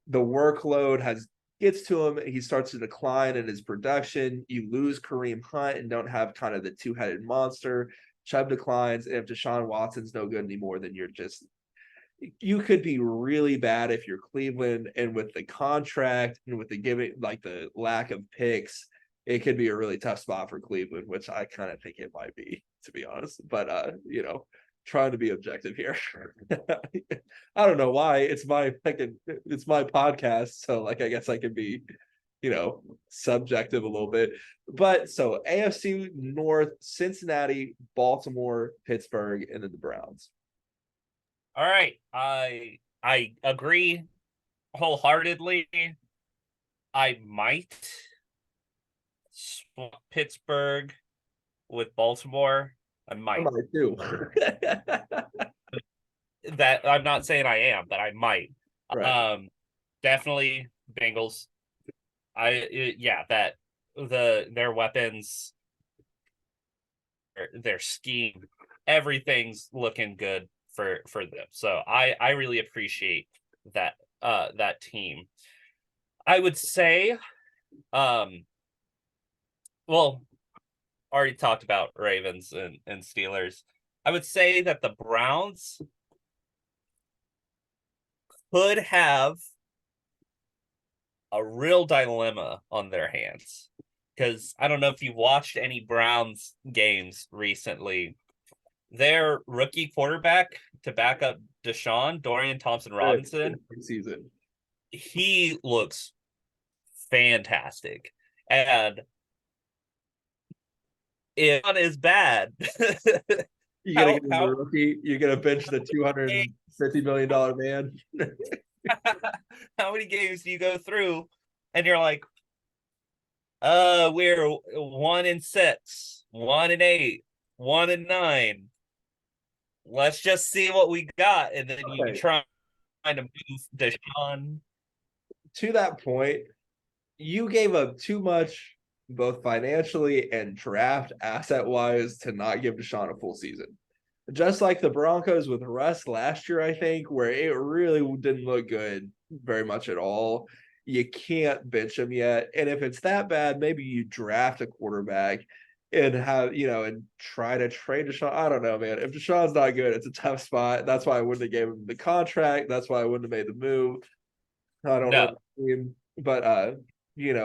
the workload gets to him, he starts to decline in his production. You lose Kareem Hunt and don't have kind of the two-headed monster. Chubb declines, and if Deshaun Watson's no good anymore, then you could be really bad if you're Cleveland, and with the contract and with the lack of picks, it could be a really tough spot for Cleveland, which I kind of think it might be, to be honest. But trying to be objective here. I don't know why. It's my podcast, so I guess I can be, subjective a little bit. But so AFC North, Cincinnati, Baltimore, Pittsburgh, and then the Browns. All right. I agree wholeheartedly. I might swap Pittsburgh with Baltimore. I might too. That I'm not saying I am, but I might. Right. Definitely Bengals. Their weapons, their scheme, everything's looking good for them. So I really appreciate that team. I would say, well, already talked about Ravens and Steelers. I would say that the Browns could have a real dilemma on their hands, because I don't know if you've watched any Browns games recently. Their rookie quarterback to back up Deshaun, Dorian Thompson-Robinson, season, he looks fantastic. And if it is bad, you gotta get the rookie. You're gonna bench the $250 million man. How many games do you go through and you're like, we're 1-6, 1-8, 1-9. Let's just see what we got, and then you try to move Deshaun. To that point, you gave up too much, both financially and draft asset wise, to not give Deshaun a full season. Just like the Broncos with Russ last year, I think, where it really didn't look good very much at all. You can't bench him yet. And if it's that bad, maybe you draft a quarterback and and try to trade Deshaun. I don't know, man. If Deshaun's not good, it's a tough spot. That's why I wouldn't have gave him the contract. That's why I wouldn't have made the move. I don't know. But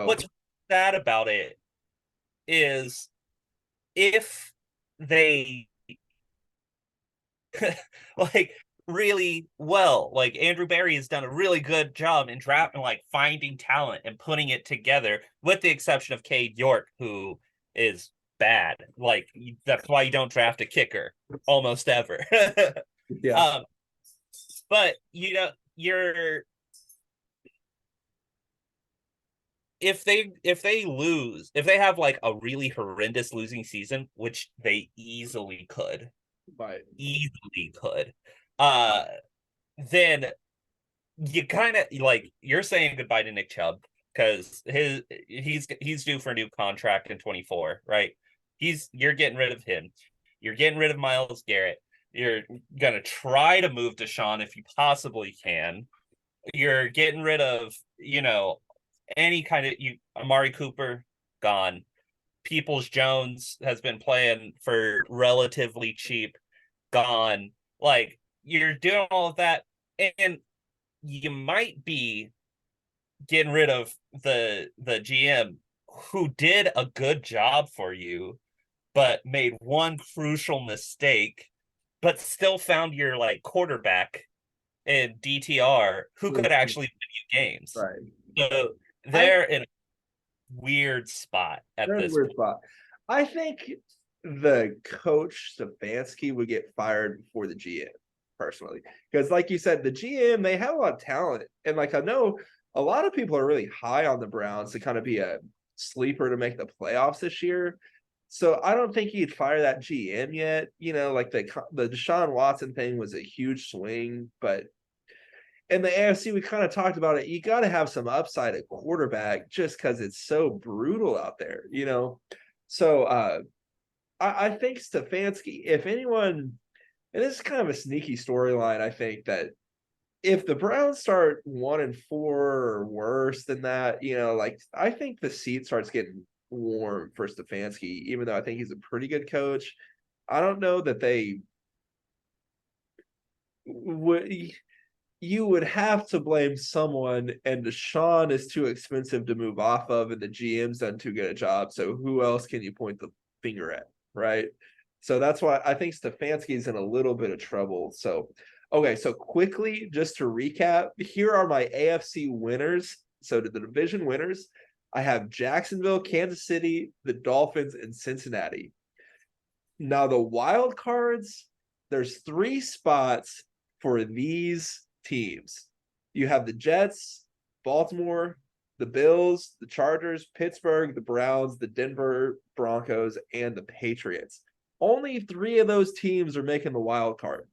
what's sad about it is if they really well, like Andrew Berry has done a really good job in drafting, finding talent and putting it together, with the exception of Cade York, who is bad. That's why you don't draft a kicker almost ever. Yeah. But if they lose, if they have a really horrendous losing season, which they easily could, then you kind of you're saying goodbye to Nick Chubb, because he's due for a new contract in 2024, right? You're getting rid of him. You're getting rid of Myles Garrett. You're gonna try to move Deshaun if you possibly can. You're getting rid of any kind of Amari Cooper, gone. Peoples Jones has been playing for relatively cheap, gone. Like, you're doing all of that, and you might be getting rid of the GM who did a good job for you, but made one crucial mistake, but still found your like quarterback in DTR who could actually win you games. Right. So I they're in a weird spot at They're in a this weird point. spot. I think the coach Stefanski would get fired before the GM, personally. Because like you said, the GM, they have a lot of talent. And like I know a lot of people are really high on the Browns to kind of be a sleeper to make the playoffs this year. So I don't think he'd fire that GM yet. You know, like the Deshaun Watson thing was a huge swing, but in the AFC, we kind of talked about it. You got to have some upside at quarterback just because it's so brutal out there, you know? So I think Stefanski, if anyone, and this is kind of a sneaky storyline, I think that if the Browns start 1-4 or worse than that, you know, like I think the seat starts getting warm for Stefanski, even though I think he's a pretty good coach. I don't know that they would. You would have to blame someone, and Deshaun is too expensive to move off of, and the GM's done too good a job. So who else can you point the finger at, right? So that's why I think Stefanski's in a little bit of trouble. So, okay, so quickly, just to recap, here are my AFC winners. So to the division winners, I have Jacksonville, Kansas City, the Dolphins, and Cincinnati. Now the wild cards, there's 3 spots for these teams. You have the Jets, Baltimore, the Bills, the Chargers, Pittsburgh, the Browns, the Denver Broncos, and the Patriots. Only 3 of those teams are making the wild card.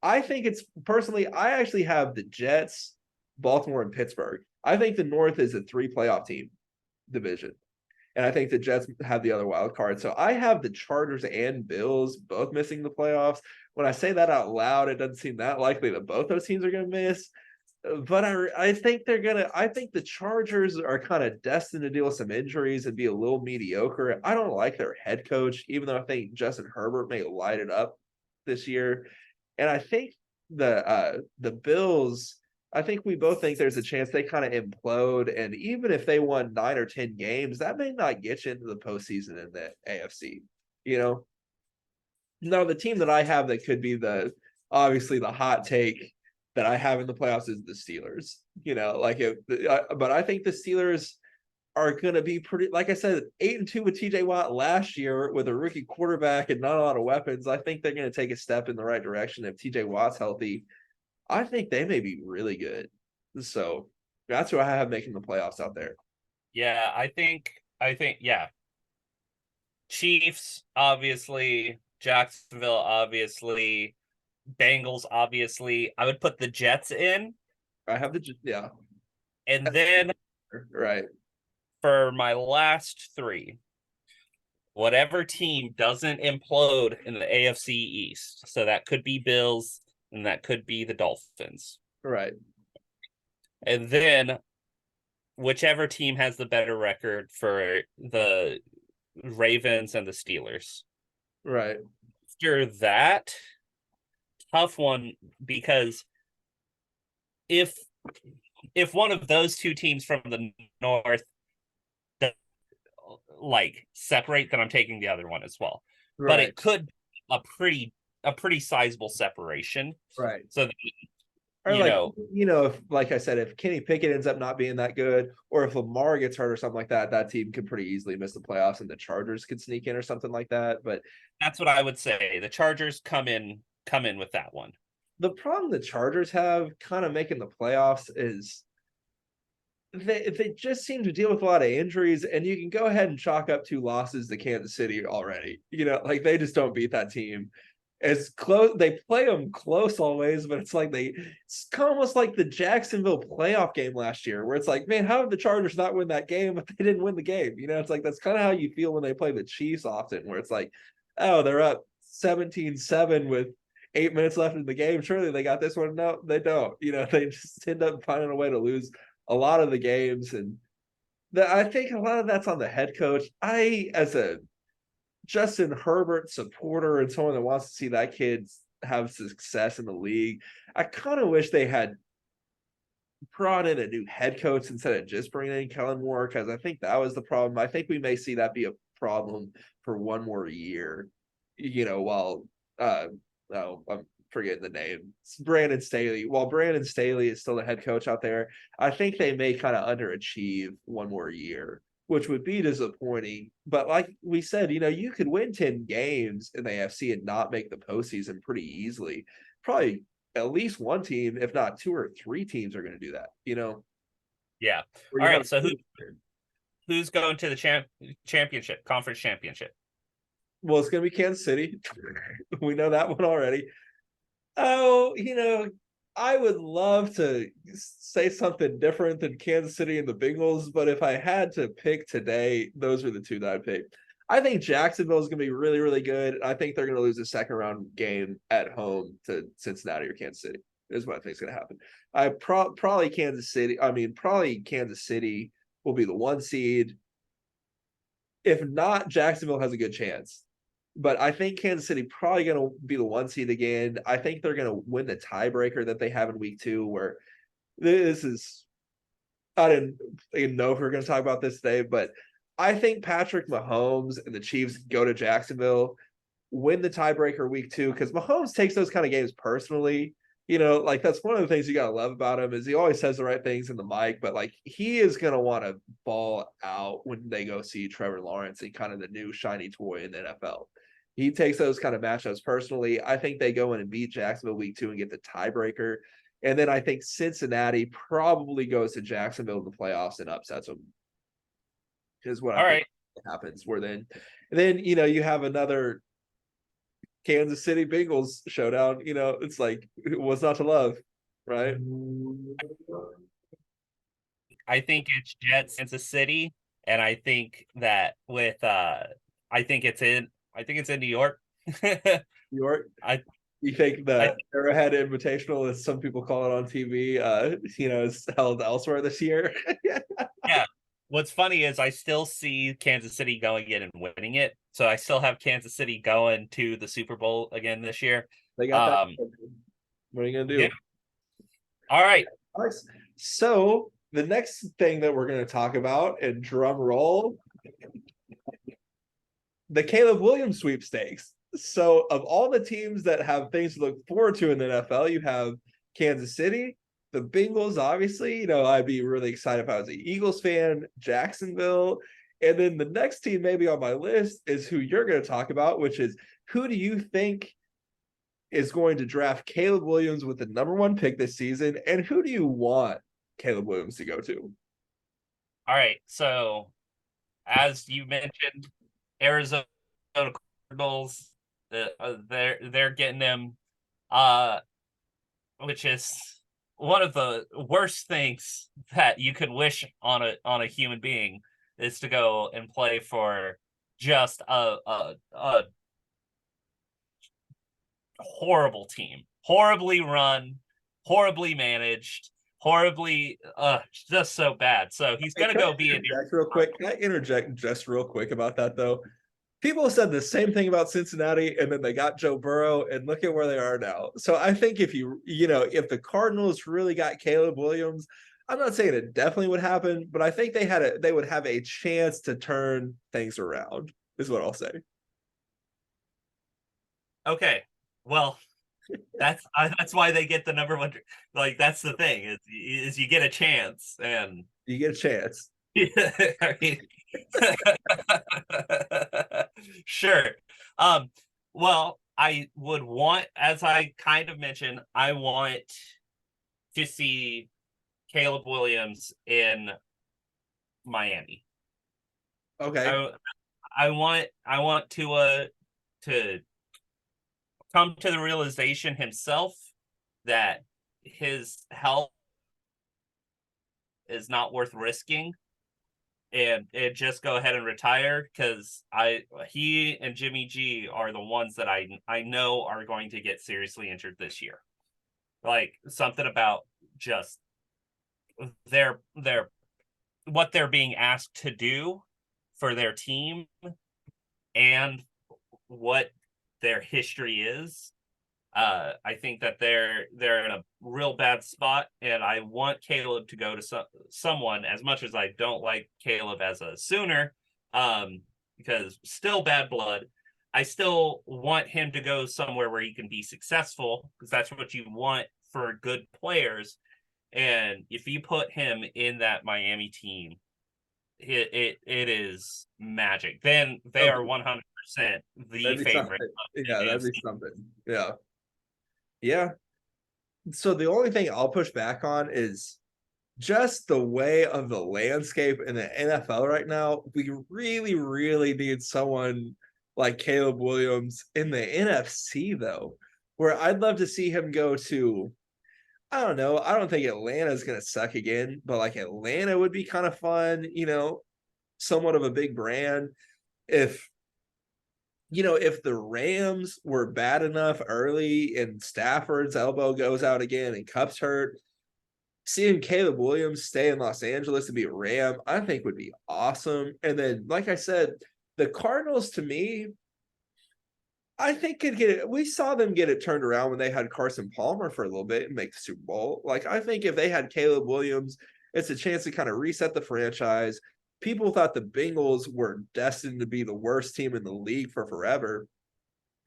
I think it's personally, I actually have the Jets, Baltimore, and Pittsburgh. I think the North is a 3 playoff team division. And I think the Jets have the other wild card. So I have the Chargers and Bills both missing the playoffs. When I say that out loud, it doesn't seem that likely that both those teams are going to miss. But I think they're going to, I think the Chargers are kind of destined to deal with some injuries and be a little mediocre. I don't like their head coach, even though I think Justin Herbert may light it up this year. And I think the Bills, I think we both think there's a chance they kind of implode. And even if they won 9 or 10 games, that may not get you into the postseason in the AFC, you know? Now, the team that I have that could be obviously the hot take that I have in the playoffs is the Steelers, you know, but I think the Steelers are going to be pretty, like I said, 8-2 with TJ Watt last year with a rookie quarterback and not a lot of weapons. I think they're going to take a step in the right direction if TJ Watt's healthy. I think they may be really good. So that's who I have making the playoffs out there. Yeah, yeah. Chiefs, obviously, Jacksonville, obviously, Bengals, obviously. I would put the Jets in. I have yeah. And then right. For my last 3, whatever team doesn't implode in the AFC East. So that could be Bills and that could be the Dolphins. Right. And then whichever team has the better record for the Ravens and the Steelers. Right. After that, tough one, because if one of those 2 teams from the North like separate, then I'm taking the other one as well. Right. But it could be a pretty sizable separation. Right. So or if, like I said, if Kenny Pickett ends up not being that good, or if Lamar gets hurt or something like that, that team could pretty easily miss the playoffs and the Chargers could sneak in or something like that. But that's what I would say. The Chargers come in with that one. The problem the Chargers have kind of making the playoffs is they just seem to deal with a lot of injuries, and you can go ahead and chalk up 2 losses to Kansas City already. You know, like they just don't beat that team. It's close. They play them close always, but it's like it's almost like the Jacksonville playoff game last year, where it's like, man, how did the Chargers not win that game, but they didn't win the game? You know, it's like that's kind of how you feel when they play the Chiefs often, where it's like, oh, they're up 17-7 with 8 minutes left in the game. Surely they got this one. No, they don't. You know, they just end up finding a way to lose a lot of the games, and I think a lot of that's on the head coach. I, as a Justin Herbert supporter and someone that wants to see that kid have success in the league, I kind of wish they had brought in a new head coach instead of just bringing in Kellen Moore, because I think that was the problem. I think we may see that be a problem for one more year, while oh, I'm forgetting the name. It's Brandon Staley. While Brandon Staley is still the head coach out there, I think they may kind of underachieve one more year, which would be disappointing. But like we said, you could win 10 games in the AFC and not make the postseason pretty easily. Probably at least one team, if not two or three teams, are going to do that. Yeah. Where All you right. have So who's going to the championship, conference championship? well, it's going to be Kansas City. We know that one already. Oh, I would love to say something different than Kansas City and the Bengals, but if I had to pick today, those are the two that I picked. I think Jacksonville is going to be really, really good. I think they're going to lose a second round game at home to Cincinnati or Kansas City. Is what I think is going to happen. Probably Kansas City. I mean, probably Kansas City will be the one seed. If not, Jacksonville has a good chance. But I think Kansas City probably going to be the one seed again. I think they're going to win the tiebreaker that they have in week 2, where this is, I didn't even know if we were going to talk about this today, but I think Patrick Mahomes and the Chiefs go to Jacksonville, win the tiebreaker week 2, because Mahomes takes those kind of games personally. Like that's one of the things you gotta love about him is he always says the right things in the mic, but like he is gonna want to ball out when they go see Trevor Lawrence and kind of the new shiny toy in the NFL. He takes those kind of matchups personally. I think they go in and beat Jacksonville week 2 and get the tiebreaker. And then I think Cincinnati probably goes to Jacksonville in the playoffs and upsets them. Is what I All think right. happens. Where then you have another Kansas City Bengals showdown. It's like what's not to love, right? I think it's Jets, Kansas City, and I think that with I think it's in New York. New York. I You think I the Arrowhead Invitational, as some people call it on TV, is held elsewhere this year? Yeah. What's funny is I still see Kansas City going in and winning it. So I still have Kansas City going to the Super Bowl again this year. They got that. Um, What are you gonna yeah. do? All right. Nice. So the next thing that we're gonna talk about, and drum roll, the Caleb Williams sweepstakes. So of all the teams that have things to look forward to in the NFL, you have Kansas City, the Bengals, obviously. I'd be really excited if I was an Eagles fan, Jacksonville. And then the next team maybe on my list is who you're going to talk about, which is who do you think is going to draft Caleb Williams with the number 1 pick this season? And who do you want Caleb Williams to go to? All right. So as you mentioned, Arizona Cardinals, they're getting them, uh, which is one of the worst things that you could wish on a human being is to go and play for just a horrible team, horribly run, horribly managed, horribly just so bad. So he's gonna go be in real quick. Can I interject just real quick about that though? People said the same thing about Cincinnati, and then they got Joe Burrow, and look at where they are now. So I think if if the Cardinals really got Caleb Williams, I'm not saying it definitely would happen, but I think they would have a chance to turn things around, is what I'll say. Okay. Well, that's why they get the number 1. Like that's the thing is you get a chance, and You get a chance. I mean, sure. Well, I would want, as I kind of mentioned, I want to see Caleb Williams in Miami. Okay. I want to come to the realization himself that his health is not worth risking and just go ahead and retire, because he and Jimmy G are the ones that I know are going to get seriously injured this year. Like something about just their what they're being asked to do for their team and what their history is. I think that they're in a real bad spot, and I want Caleb to go to someone. As much as I don't like Caleb as a Sooner, because still bad blood, I still want him to go somewhere where he can be successful, because that's what you want for good players. And if you put him in that Miami team, it is magic. Then they are 100% the That'd be favorite. something. Yeah, that'd be something. Yeah. Yeah. So the only thing I'll push back on is just the way of the landscape in the NFL right now. We really, really need someone like Caleb Williams in the NFC, though, where I'd love to see him go to. I don't know. I don't think Atlanta's going to suck again, but like Atlanta would be kind of fun, somewhat of a big brand. If if the Rams were bad enough early and Stafford's elbow goes out again and Cup's hurt, seeing Caleb Williams stay in Los Angeles and be a Ram, I think would be awesome. And then, like I said, the Cardinals to me, I think could get it. We saw them get it turned around when they had Carson Palmer for a little bit and make the Super Bowl. Like, I think if they had Caleb Williams, it's a chance to kind of reset the franchise. People thought the Bengals were destined to be the worst team in the league for forever.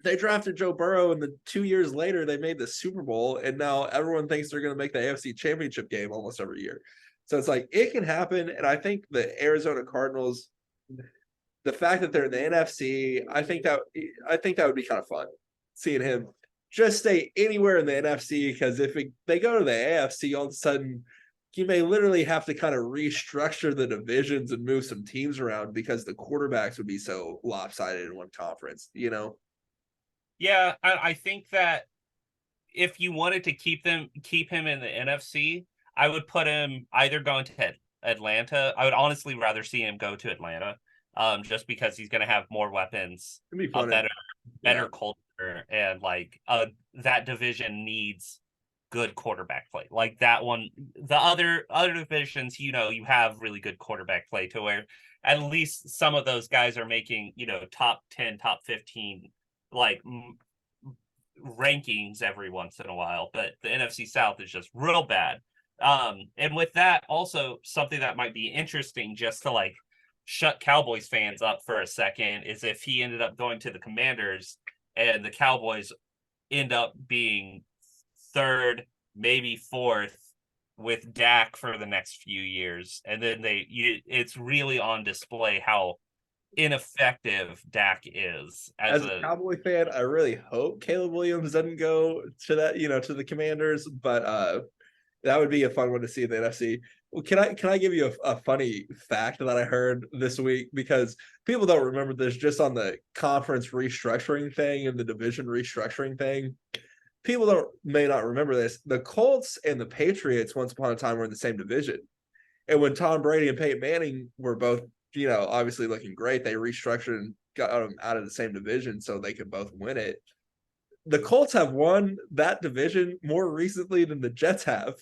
They drafted Joe Burrow, and 2 years later, they made the Super Bowl, and now everyone thinks they're going to make the AFC Championship game almost every year. So it's like, it can happen, and I think the Arizona Cardinals, the fact that they're in the NFC, I think that would be kind of fun, seeing him just stay anywhere in the NFC, because if they go to the AFC, all of a sudden, you may literally have to kind of restructure the divisions and move some teams around because the quarterbacks would be so lopsided in one conference. Yeah, I think that if you wanted to keep him in the NFC, I would put him either going to Atlanta. I would honestly rather see him go to Atlanta, just because he's going to have more weapons, It'd be a fun. better culture, and like that division needs good quarterback play. Like that one, the other divisions, you have really good quarterback play to where at least some of those guys are making top 10, top 15 like rankings every once in a while. But the NFC South is just real bad. And with that, also something that might be interesting, just to like shut Cowboys fans up for a second, is if he ended up going to the Commanders and the Cowboys end up being third, maybe fourth with Dak for the next few years, and then it's really on display how ineffective Dak is As a Cowboy fan, I really hope Caleb Williams doesn't go to that, to the Commanders, but that would be a fun one to see in the NFC. Well, can I give you a funny fact that I heard this week, because people don't remember this, just on the conference restructuring thing and the division restructuring thing. People may not remember this. The Colts and the Patriots once upon a time were in the same division. And when Tom Brady and Peyton Manning were both, obviously looking great, they restructured and got them out of the same division so they could both win it. The Colts have won that division more recently than the Jets have.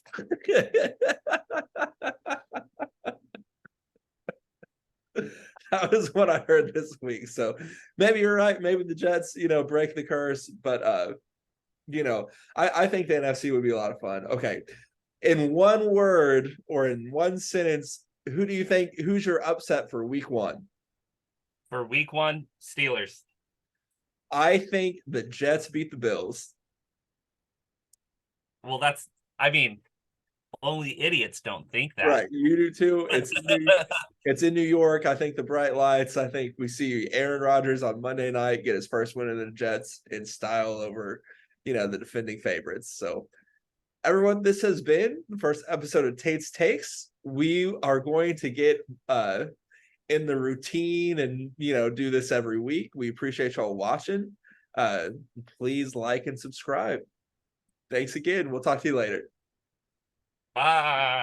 That was what I heard this week. So maybe you're right. Maybe the Jets, break the curse. But I think the NFC would be a lot of fun. Okay. In one word or in one sentence, who's your upset for week 1? For week 1, Steelers. I think the Jets beat the Bills. Well, only idiots don't think that. Right, you do too. It's in New York. I think the bright lights. I think we see Aaron Rodgers on Monday night get his first win in the Jets in style over, the defending favorites. So, everyone, this has been the first episode of Tate's Takes. We are going to get in the routine and do this every week. We appreciate y'all watching. Please like and subscribe. Thanks again. We'll talk to you later. Bye.